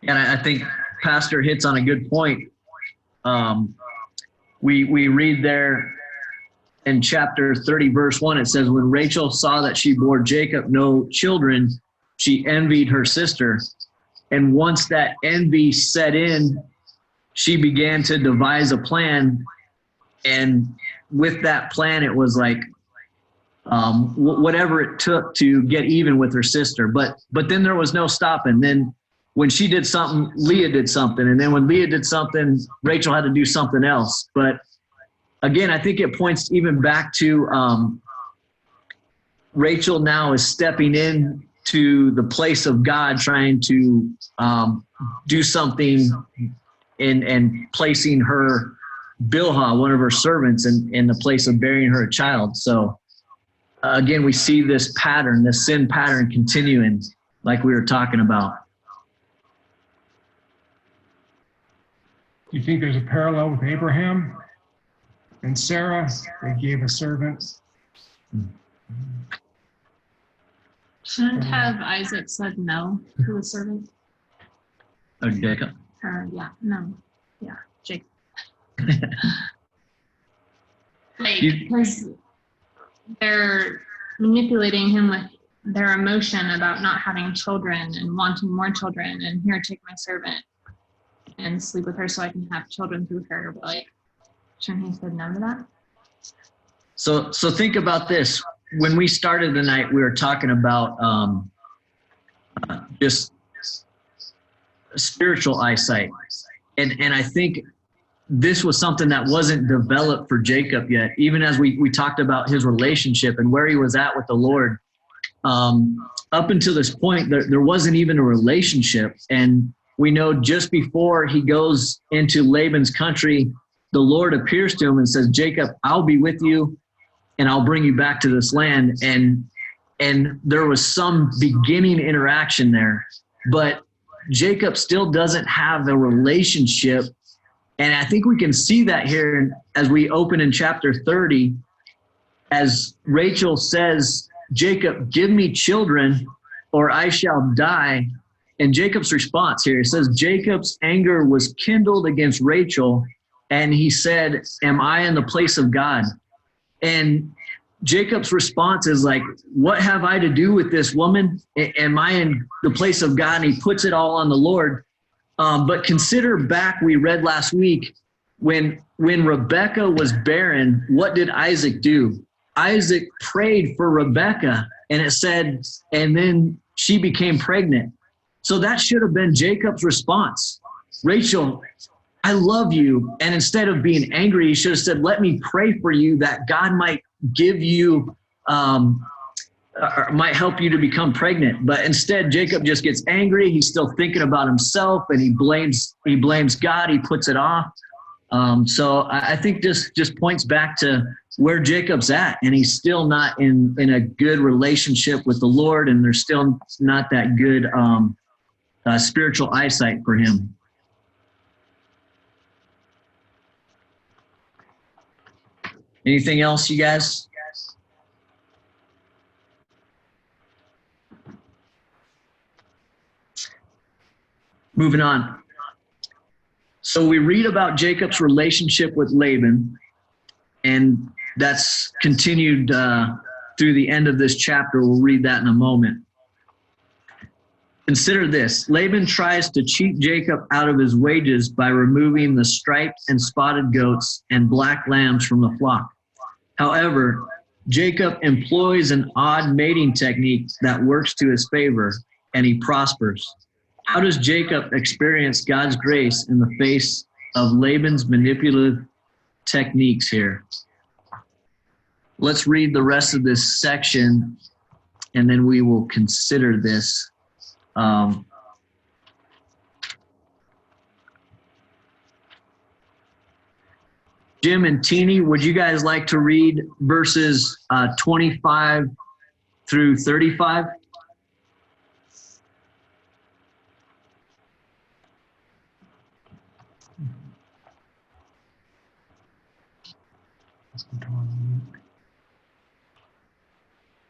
And I think Pastor hits on a good point. We read there in chapter 30, verse 1, it says, when Rachel saw that she bore Jacob no children, she envied her sister. And once that envy set in, she began to devise a plan. And with that plan, it was like whatever it took to get even with her sister. But then there was no stopping. Then when she did something, Leah did something. And then when Leah did something, Rachel had to do something else. But again, I think it points even back to Rachel now is stepping in to the place of God, trying to do something and placing her Bilhah, one of her servants, in the place of burying her child. So again, we see this pattern, this sin pattern continuing, like we were talking about. Do you think there's a parallel with Abraham and Sarah? They gave a servant. Shouldn't have Isaac said no to the servant? Oh, Jacob. Or Jacob. Like, because they're manipulating him with their emotion about not having children and wanting more children, and here, take my servant and sleep with her so I can have children through her. But like, shouldn't he said no to that? So think about this. When we started the night, we were talking about just spiritual eyesight. And I think this was something that wasn't developed for Jacob yet, even as we talked about his relationship and where he was at with the Lord. Up until this point, there wasn't even a relationship. And we know just before he goes into Laban's country, the Lord appears to him and says, Jacob, I'll be with you and I'll bring you back to this land. And there was some beginning interaction there, but Jacob still doesn't have a relationship. And I think we can see that here as we open in chapter 30, as Rachel says, Jacob, give me children or I shall die. And Jacob's response here, it says, Jacob's anger was kindled against Rachel, and he said, am I in the place of God? And Jacob's response is like, what have I to do with this woman? Am I in the place of God? And he puts it all on the Lord. But consider back, we read last week, when Rebekah was barren, what did Isaac do? Isaac prayed for Rebekah, and it said, and then she became pregnant. So that should have been Jacob's response. Rachel, I love you. And instead of being angry, he should have said, let me pray for you that God might give you, might help you to become pregnant. But instead, Jacob just gets angry. He's still thinking about himself, and he blames God. He puts it off. So I think this just points back to where Jacob's at, and he's still not in a good relationship with the Lord, and there's still not that good spiritual eyesight for him. Anything else, you guys? Moving on. So we read about Jacob's relationship with Laban, and that's continued through the end of this chapter. We'll read that in a moment. Consider this. Laban tries to cheat Jacob out of his wages by removing the striped and spotted goats and black lambs from the flock. However, Jacob employs an odd mating technique that works to his favor, and he prospers. How does Jacob experience God's grace in the face of Laban's manipulative techniques here? Let's read the rest of this section, and then we will consider this. Jim and Teeny, would you guys like to read verses 25 through 35?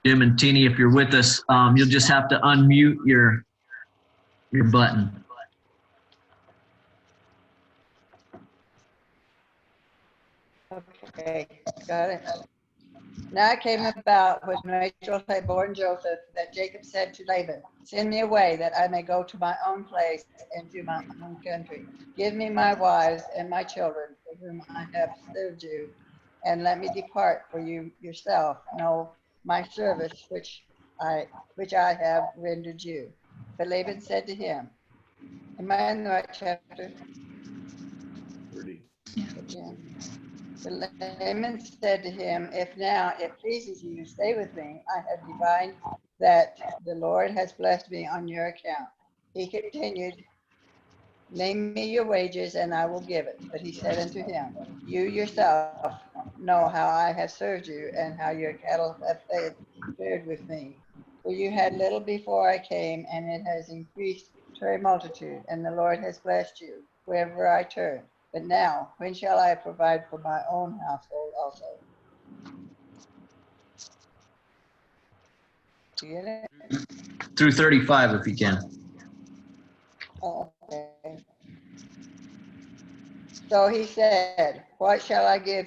Jim and Teeny, if you're with us, you'll just have to unmute your button. Okay, got it. Now it came about when Rachel had born Joseph that Jacob said to Laban, send me away that I may go to my own place and to my own country. Give me my wives and my children for whom I have served you, and let me depart for you yourself. Know my service which I have rendered you. But Laban said to him, am I in the right chapter? 30. Again. Laban said to him, if now it pleases you, stay with me. I have divined that the Lord has blessed me on your account. He continued, name me your wages and I will give it. But he said unto him, you yourself know how I have served you and how your cattle have fared with me. For you had little before I came, and it has increased to a multitude, and the Lord has blessed you wherever I turn. But now, when shall I provide for my own household also? Do you get it? Through 35 if you can. Oh, okay. So he said, what shall I give?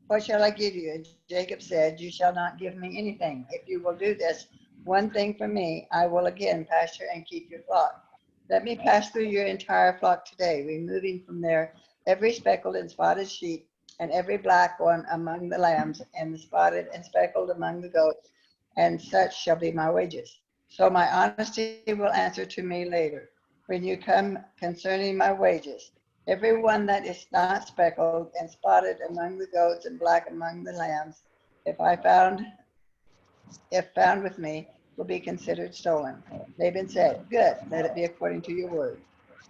What shall I give you? And Jacob said, you shall not give me anything. If you will do this one thing for me, I will again pasture and keep your flock. Let me pass through your entire flock today, removing from there every speckled and spotted sheep, and every black one among the lambs, and the spotted and speckled among the goats, and such shall be my wages. So my honesty will answer to me later, when you come concerning my wages. Every one that is not speckled and spotted among the goats and black among the lambs, if found with me, will be considered stolen. Laban said, good, let it be according to your word.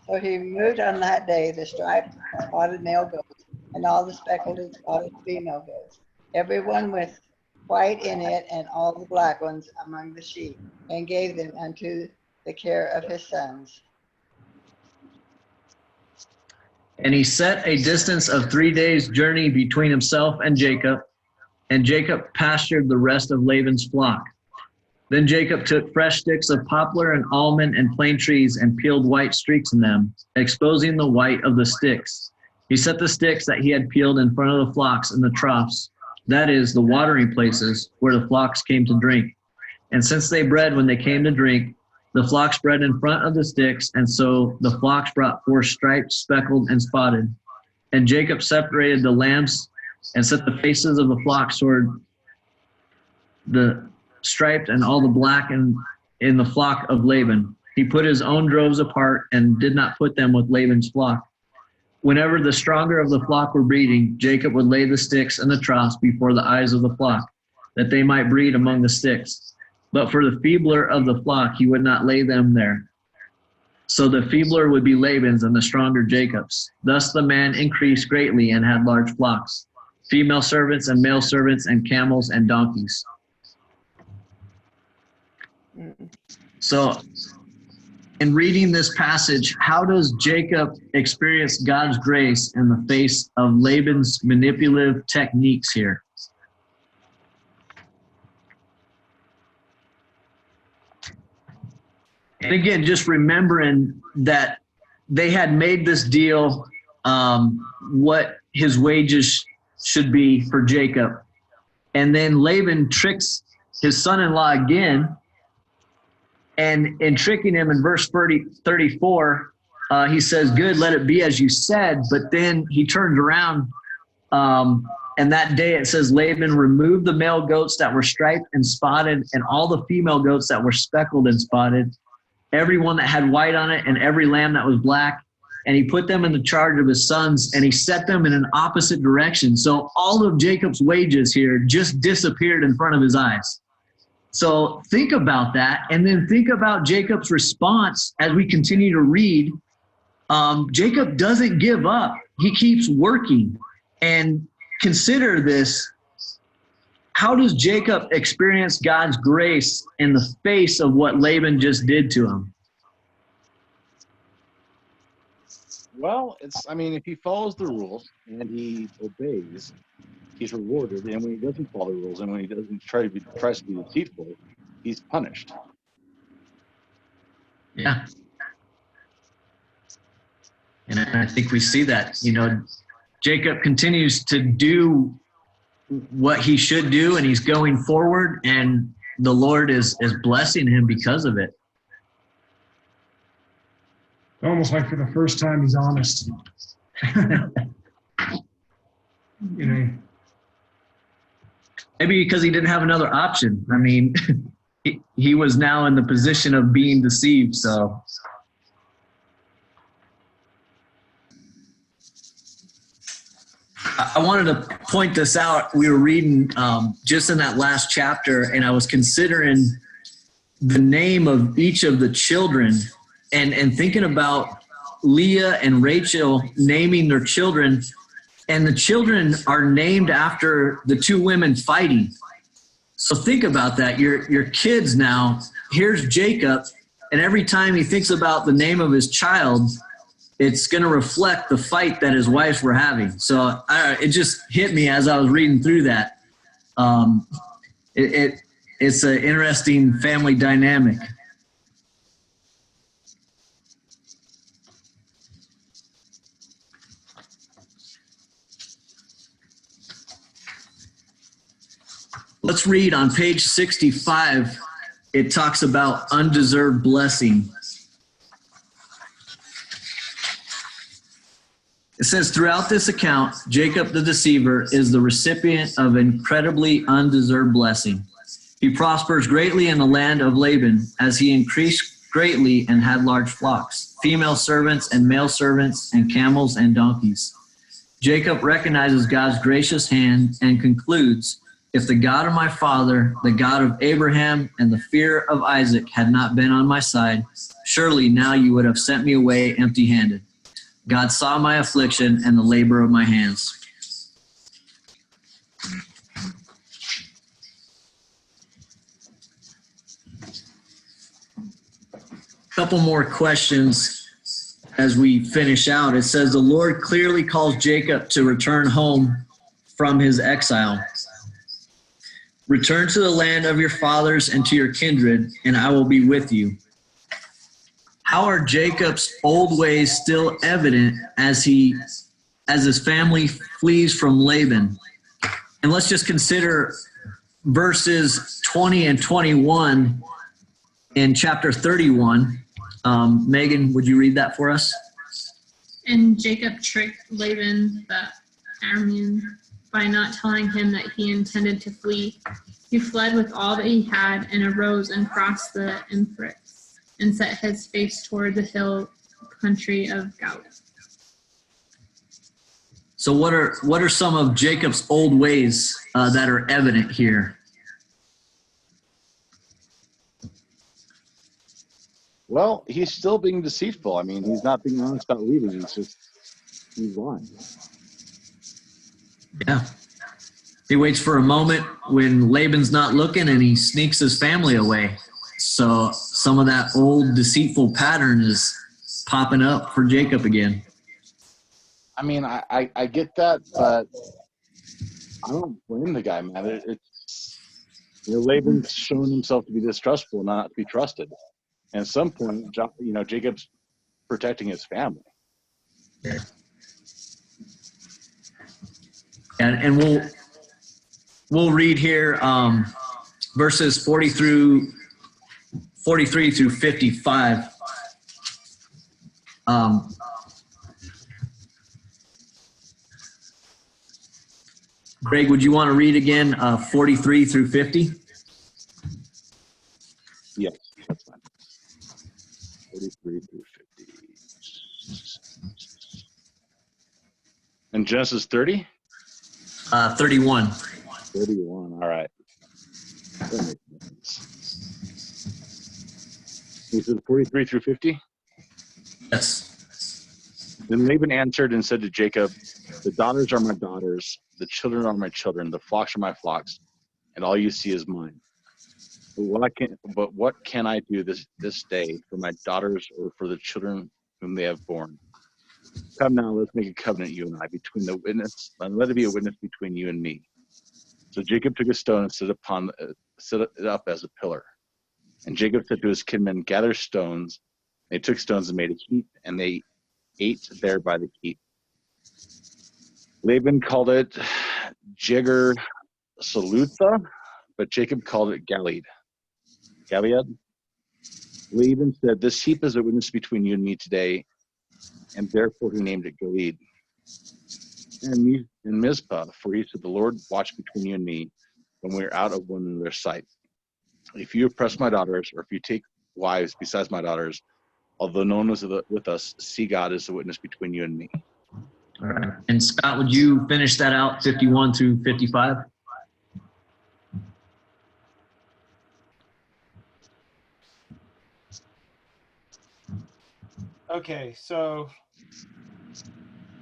So he removed on that day the striped and spotted male goats and all the speckled and spotted female goats, every one with white in it, and all the black ones among the sheep, and gave them unto the care of his sons. And he set a distance of 3 days' journey between himself and Jacob pastured the rest of Laban's flock. Then Jacob took fresh sticks of poplar and almond and plane trees and peeled white streaks in them, exposing the white of the sticks. He set the sticks that he had peeled in front of the flocks in the troughs, that is, the watering places where the flocks came to drink. And since they bred when they came to drink, the flocks bred in front of the sticks, and so the flocks brought forth striped, speckled, and spotted. And Jacob separated the lambs and set the faces of the flocks toward the striped and all the black in the flock of Laban. He put his own droves apart and did not put them with Laban's flock. Whenever the stronger of the flock were breeding, Jacob would lay the sticks in the troughs before the eyes of the flock, that they might breed among the sticks. But for the feebler of the flock, he would not lay them there. So the feebler would be Laban's and the stronger Jacob's. Thus the man increased greatly and had large flocks, female servants and male servants and camels and donkeys. So in reading this passage, how does Jacob experience God's grace in the face of Laban's manipulative techniques here? And again, just remembering that they had made this deal, what his wages should be for Jacob. And then Laban tricks his son-in-law again. And in tricking him in verse 34, he says, good, let it be as you said. But then he turns around, and that day it says Laban removed the male goats that were striped and spotted and all the female goats that were speckled and spotted, every one that had white on it and every lamb that was black. And he put them in the charge of his sons, and he set them in an opposite direction. So all of Jacob's wages here just disappeared in front of his eyes. So think about that, and then think about Jacob's response as we continue to read. Jacob doesn't give up. He keeps working. And consider this. How does Jacob experience God's grace in the face of what Laban just did to him? Well, if he follows the rules and he obeys, he's rewarded. And when he doesn't follow the rules and when he doesn't tries to be deceitful, he's punished. Yeah. And I think we see that, Jacob continues to do what he should do, and he's going forward, and the Lord is blessing him because of it. Almost like for the first time, he's honest. Maybe because he didn't have another option. I mean, he was now in the position of being deceived, so. I wanted to point this out. We were reading just in that last chapter, and I was considering the name of each of the children and thinking about Leah and Rachel naming their children. And the children are named after the two women fighting. So think about that. Your kids now, here's Jacob, and every time he thinks about the name of his child, it's going to reflect the fight that his wives were having. So it just hit me as I was reading through that. It's an interesting family dynamic. Let's read on page 65. It talks about undeserved blessing. It says, throughout this account, Jacob the deceiver is the recipient of incredibly undeserved blessing. He prospers greatly in the land of Laban as he increased greatly and had large flocks, female servants and male servants, and camels and donkeys. Jacob recognizes God's gracious hand and concludes, if the God of my father, the God of Abraham, and the fear of Isaac had not been on my side, surely now you would have sent me away empty-handed. God saw my affliction and the labor of my hands. Couple more questions as we finish out. It says, the Lord clearly calls Jacob to return home from his exile. Return to the land of your fathers and to your kindred, and I will be with you. How are Jacob's old ways still evident as his family flees from Laban? And let's just consider verses 20 and 21 in chapter 31. Megan, would you read that for us? And Jacob tricked Laban the Aramean by not telling him that he intended to flee. He fled with all that he had and arose and crossed the Euphrates and set his face toward the hill country of Galilee. So what are some of Jacob's old ways that are evident here? Well, he's still being deceitful. I mean, he's not being honest about leaving. He's lying. Yeah. He waits for a moment when Laban's not looking and he sneaks his family away. So some of that old deceitful pattern is popping up for Jacob again. I mean, I get that, but I don't blame the guy, man. Laban's shown himself to be distrustful, not to be trusted. And at some point, Jacob's protecting his family. And we'll read here verses 43 through 55. Greg, would you want to read again 43 through 50? Yes, that's fine. 43 through 50. And Genesis 30? 31. 31, all right. That makes sense. He said 43 through 50? Yes. Then Laban answered and said to Jacob, the daughters are my daughters, the children are my children, the flocks are my flocks, and all you see is mine. But what can I do this day for my daughters or for the children whom they have borne? Come now, let's make a covenant, you and I, between the witness, and let it be a witness between you and me. So Jacob took a stone and set it up as a pillar. And Jacob said to his kinsmen, gather stones. They took stones and made a heap, and they ate there by the heap. Laban called it Jegar Salutha, but Jacob called it Gilead. Laban said, this heap is a witness between you and me today, and therefore he named it Gilead. And in Mizpah, for he said, the Lord watch between you and me when we are out of one another's sight. If you oppress my daughters, or if you take wives besides my daughters, although no one was with us, see God as a witness between you and me. All right. And Scott, would you finish that out, 51 through 55? Okay, so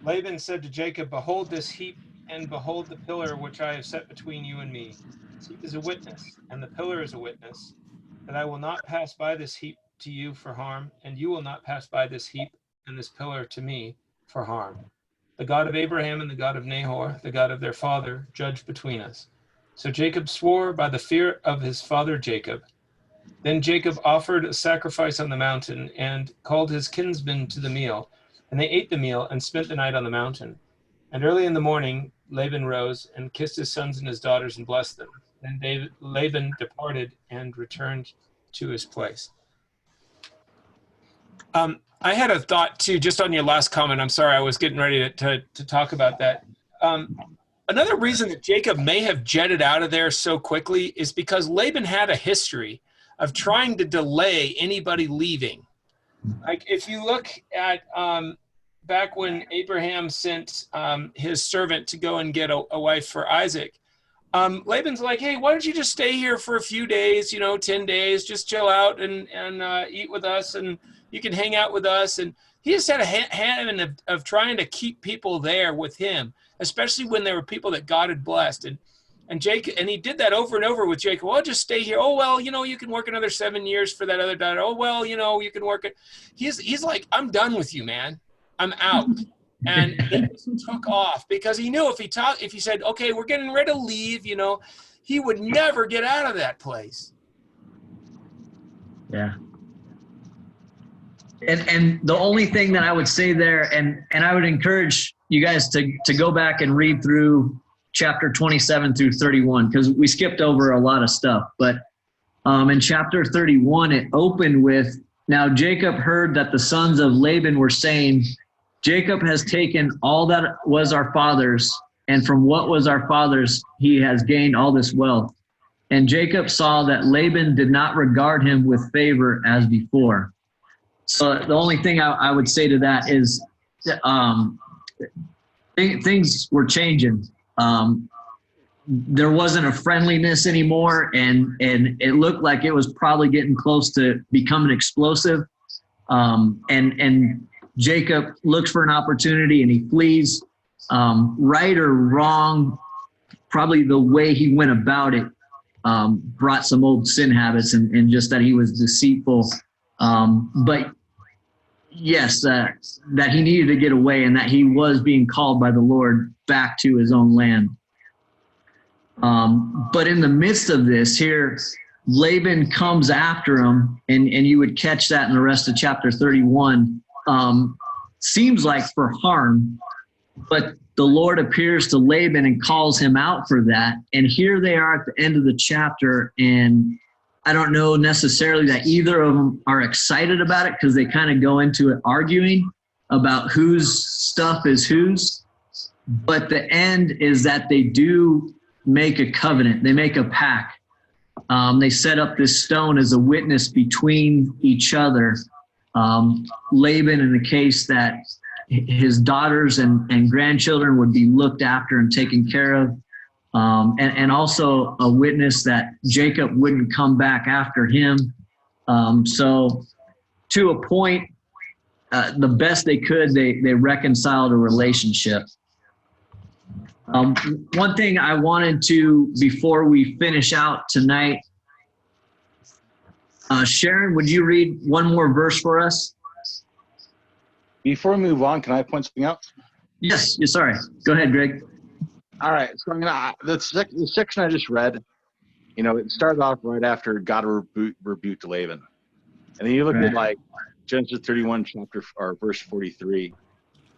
Laban said to Jacob, "Behold this heap, and behold the pillar which I have set between you and me. This heap is a witness, and the pillar is a witness, that I will not pass by this heap to you for harm, and you will not pass by this heap and this pillar to me for harm. The God of Abraham and the God of Nahor, the God of their father, judge between us." So Jacob swore by the fear of his father Jacob. Then Jacob offered a sacrifice on the mountain and called his kinsmen to the meal. And they ate the meal and spent the night on the mountain. And early in the morning, Laban rose and kissed his sons and his daughters and blessed them. Then Laban departed and returned to his place. I had a thought too, just on your last comment. I'm sorry, I was getting ready to talk about that. Another reason that Jacob may have jetted out of there so quickly is because Laban had a history of trying to delay anybody leaving. Like if you look at back when Abraham sent his servant to go and get a wife for Isaac, Laban's like, "Hey, why don't you just stay here for a few days, 10 days, just chill out and eat with us, and you can hang out with us." And he just had a hand of trying to keep people there with him, especially when there were people that God had blessed. And Jacob, and he did that over and over with Jacob. "Well, just stay here. Oh, well, you can work another 7 years for that other daughter. Oh, well, you can work it." He's like, "I'm done with you, man. I'm out." And he just took off because he knew if he said, "Okay, we're getting ready to leave," he would never get out of that place. Yeah. And the only thing that I would say there, and I would encourage you guys to go back and read through chapter 27 through 31, because we skipped over a lot of stuff. But in chapter 31, it opened with, "Now Jacob heard that the sons of Laban were saying, 'Jacob has taken all that was our father's, and from what was our father's he has gained all this wealth.' And Jacob saw that Laban did not regard him with favor as before." So the only thing I would say to that is things were changing. There wasn't a friendliness anymore, and it looked like it was probably getting close to becoming explosive. And Jacob looks for an opportunity and he flees. Right or wrong, probably the way he went about it brought some old sin habits, and just that he was deceitful. But yes, that he needed to get away, and that he was being called by the Lord back to his own land. But in the midst of this here, Laban comes after him, and you would catch that in the rest of chapter 31. Seems like for harm, but the Lord appears to Laban and calls him out for that. And here they are at the end of the chapter, and I don't know necessarily that either of them are excited about it, because they kind of go into it arguing about whose stuff is whose. But the end is that they do make a covenant. They make a pact. They set up this stone as a witness between each other. Laban, in the case that his daughters and grandchildren would be looked after and taken care of. And also a witness that Jacob wouldn't come back after him. So to a point, the best they could, they reconciled a relationship. One thing I wanted to, before we finish out tonight, Sharon, would you read one more verse for us? Before we move on, can I point something out? Yes, sorry. Go ahead, Greg. All right. So the section I just read, it started off right after God rebuked Laban. And then you look at like Genesis 31 or verse 43.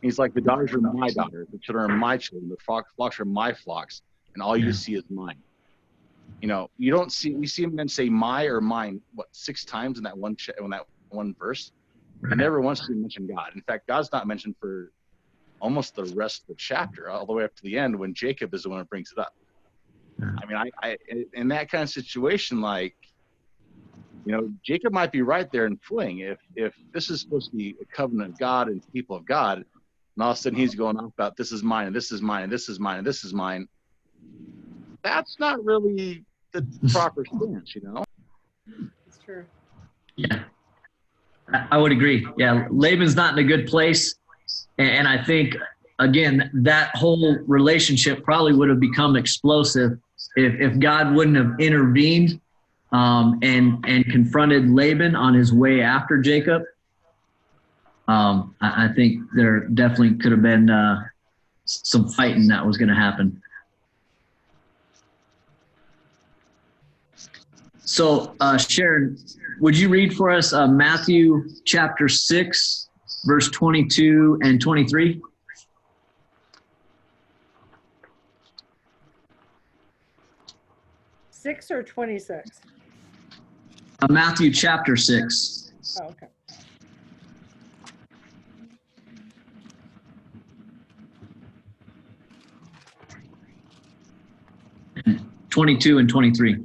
He's like, "The daughters are my daughters, the children are my children, the flocks are my flocks, and all you see is mine." You don't see, we see him say "my" or "mine" 6 times in that one verse. He never once to mention God. In fact, God's not mentioned for almost the rest of the chapter, all the way up to the end when Jacob is the one that brings it up. I mean, I in that kind of situation, like, Jacob might be right there in fleeing. If this is supposed to be a covenant of God and people of God, and all of a sudden he's going on about this is mine, and this is mine, and this is mine, and this is mine. That's not really the proper stance, you know? It's true. Yeah, I would agree. Yeah, Laban's not in a good place. And I think, again, that whole relationship probably would have become explosive if God wouldn't have intervened and confronted Laban on his way after Jacob. I think there definitely could have been some fighting that was going to happen. So, Sharon, would you read for us Matthew chapter 6, verse 22 and 23? Six or 26? Matthew chapter 6. Oh, okay. And 22 and 23.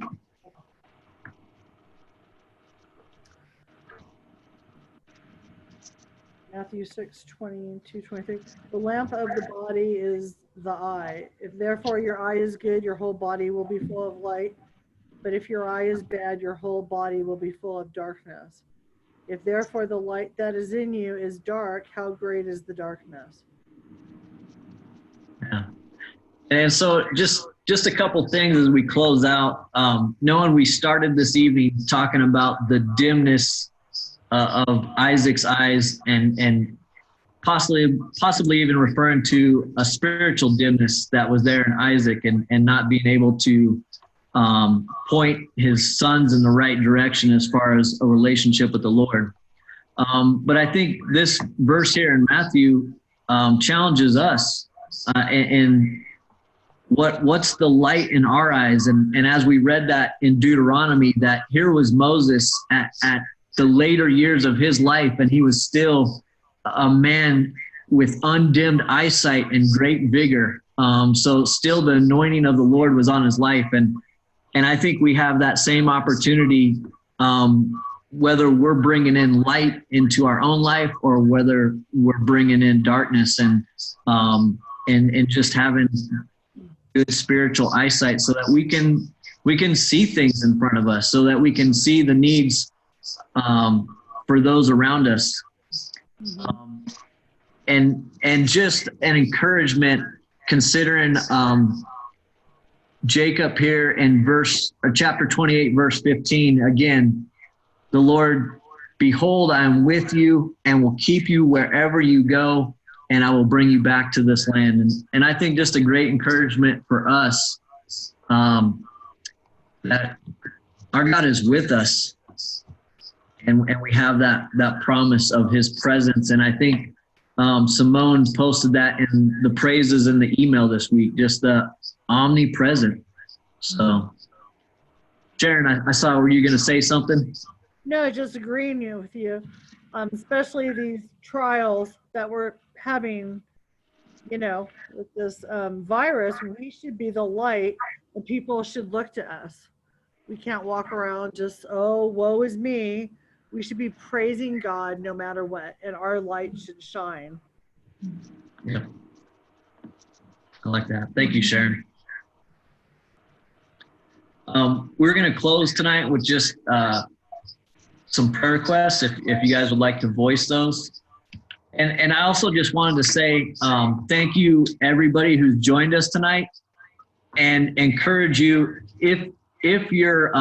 Matthew 6, 22, 23. The lamp of the body is the eye. If therefore your eye is good, your whole body will be full of light. But if your eye is bad, your whole body will be full of darkness. If therefore the light that is in you is dark, how great is the darkness? Yeah. And so just a couple things as we close out. Knowing we started this evening talking about the dimness of Isaac's eyes and possibly even referring to a spiritual dimness that was there in Isaac and not being able to point his sons in the right direction as far as a relationship with the Lord. But I think this verse here in Matthew challenges us in what's the light in our eyes. And as we read that in Deuteronomy, that here was Moses at the later years of his life, and he was still a man with undimmed eyesight and great vigor. So still the anointing of the Lord was on his life. And I think we have that same opportunity, whether we're bringing in light into our own life or whether we're bringing in darkness and just having good spiritual eyesight so that we can see things in front of us, so that we can see the needs for those around us. And just an encouragement considering Jacob here in chapter 28, verse 15. Again, the Lord, behold, I am with you and will keep you wherever you go, and I will bring you back to this land. And I think just a great encouragement for us that our God is with us. And we have that promise of his presence. And I think Simone posted that in the praises in the email this week, just the omnipresent. So, Sharon, I saw, were you going to say something? No, just agreeing with you, especially these trials that we're having, with this virus. We should be the light, and people should look to us. We can't walk around just, oh, woe is me. We should be praising God no matter what, and our light should shine. Yeah. I like that. Thank you, Sharon. We're going to close tonight with just some prayer requests, if you guys would like to voice those. And I also just wanted to say thank you, everybody who's joined us tonight, and encourage you, if your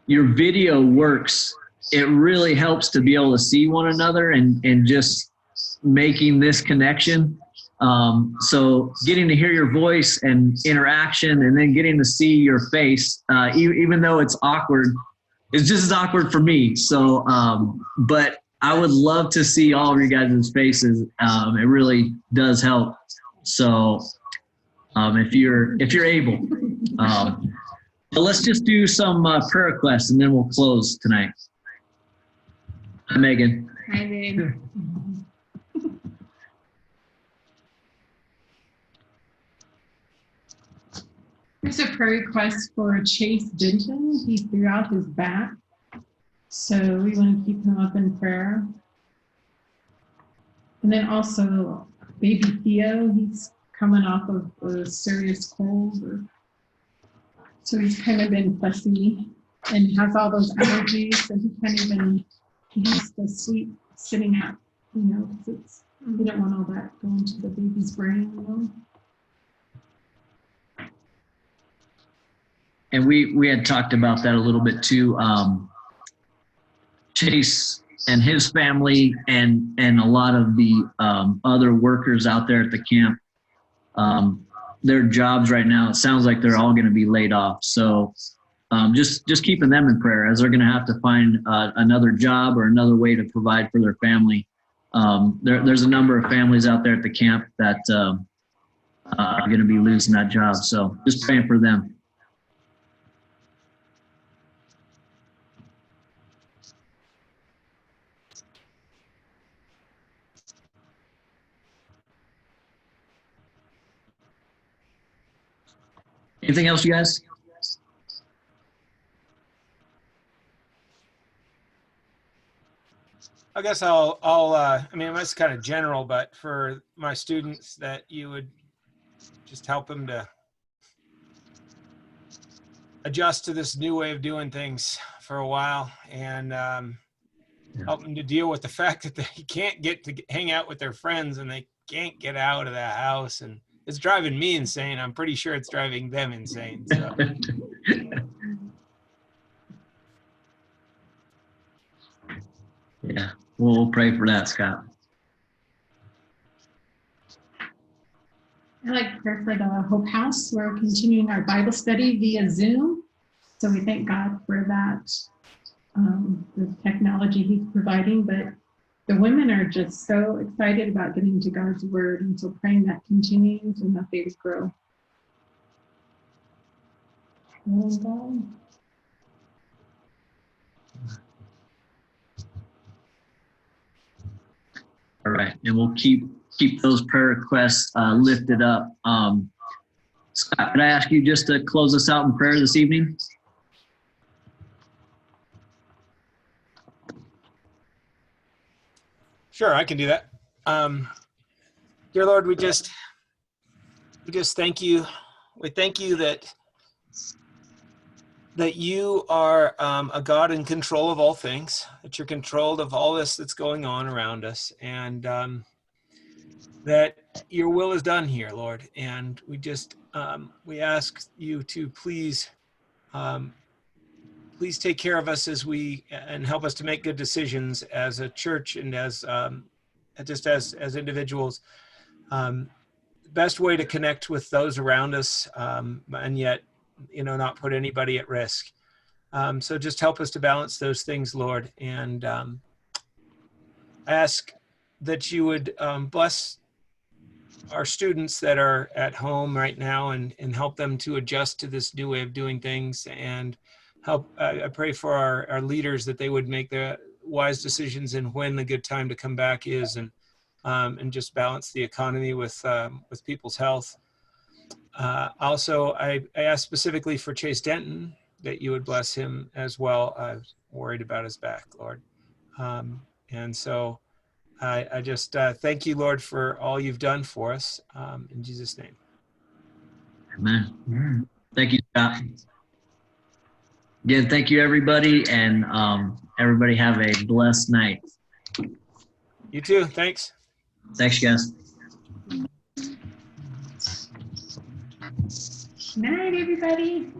video works, it really helps to be able to see one another and just making this connection. So getting to hear your voice and interaction, and then getting to see your face, even though it's awkward, it's just as awkward for me. So, but I would love to see all of you guys' faces. It really does help. So, if you're able, but let's just do some prayer requests and then we'll close tonight. Hi, Megan. Hi, babe. There's a prayer request for Chase Denton. He threw out his back. So we want to keep him up in prayer. And then also baby Theo, he's coming off of a serious cold. So he's kind of been fussy and has all those allergies. So he can't even use the sleep sitting up, because you don't want all that going to the baby's brain, And we had talked about that a little bit too. Chase and his family and a lot of the other workers out there at the camp, their jobs right now, it sounds like they're all going to be laid off. So just keeping them in prayer as they're going to have to find another job or another way to provide for their family. There's a number of families out there at the camp that are going to be losing that job. So just praying for them. Anything else, you guys? I guess I mean, that's kind of general, but for my students, that you would just help them to adjust to this new way of doing things for a while, and help them to deal with the fact that they can't get to hang out with their friends and they can't get out of the house. And it's driving me insane. I'm pretty sure it's driving them insane. So. Yeah, we'll pray for that, Scott. I like prayer for the Hope House. We're continuing our Bible study via Zoom. So we thank God for that, the technology he's providing. But the women are just so excited about getting to God's word. And so praying that continues and that they would grow. And, All right, and we'll keep those prayer requests lifted up. Scott, could I ask you just to close us out in prayer this evening? Sure, I can do that. Dear Lord, we just thank you. We thank you that you are a God in control of all things, that you're controlled of all this that's going on around us, and that your will is done here, Lord. And we just we ask you to please take care of us and help us to make good decisions as a church and as just as individuals. Best way to connect with those around us, and yet, not put anybody at risk. So just help us to balance those things, Lord. And I ask that you would bless our students that are at home right now and help them to adjust to this new way of doing things, and help. I pray for our leaders that they would make the wise decisions and when the good time to come back is, and just balance the economy with people's health. Also, I asked specifically for Chase Denton that you would bless him as well. I'm worried about his back, Lord. And so I just thank you, Lord, for all you've done for us. In Jesus' name. Amen. Thank you, Scott. Again, thank you, everybody, and everybody have a blessed night. You too. Thanks. Thanks, guys. night, everybody.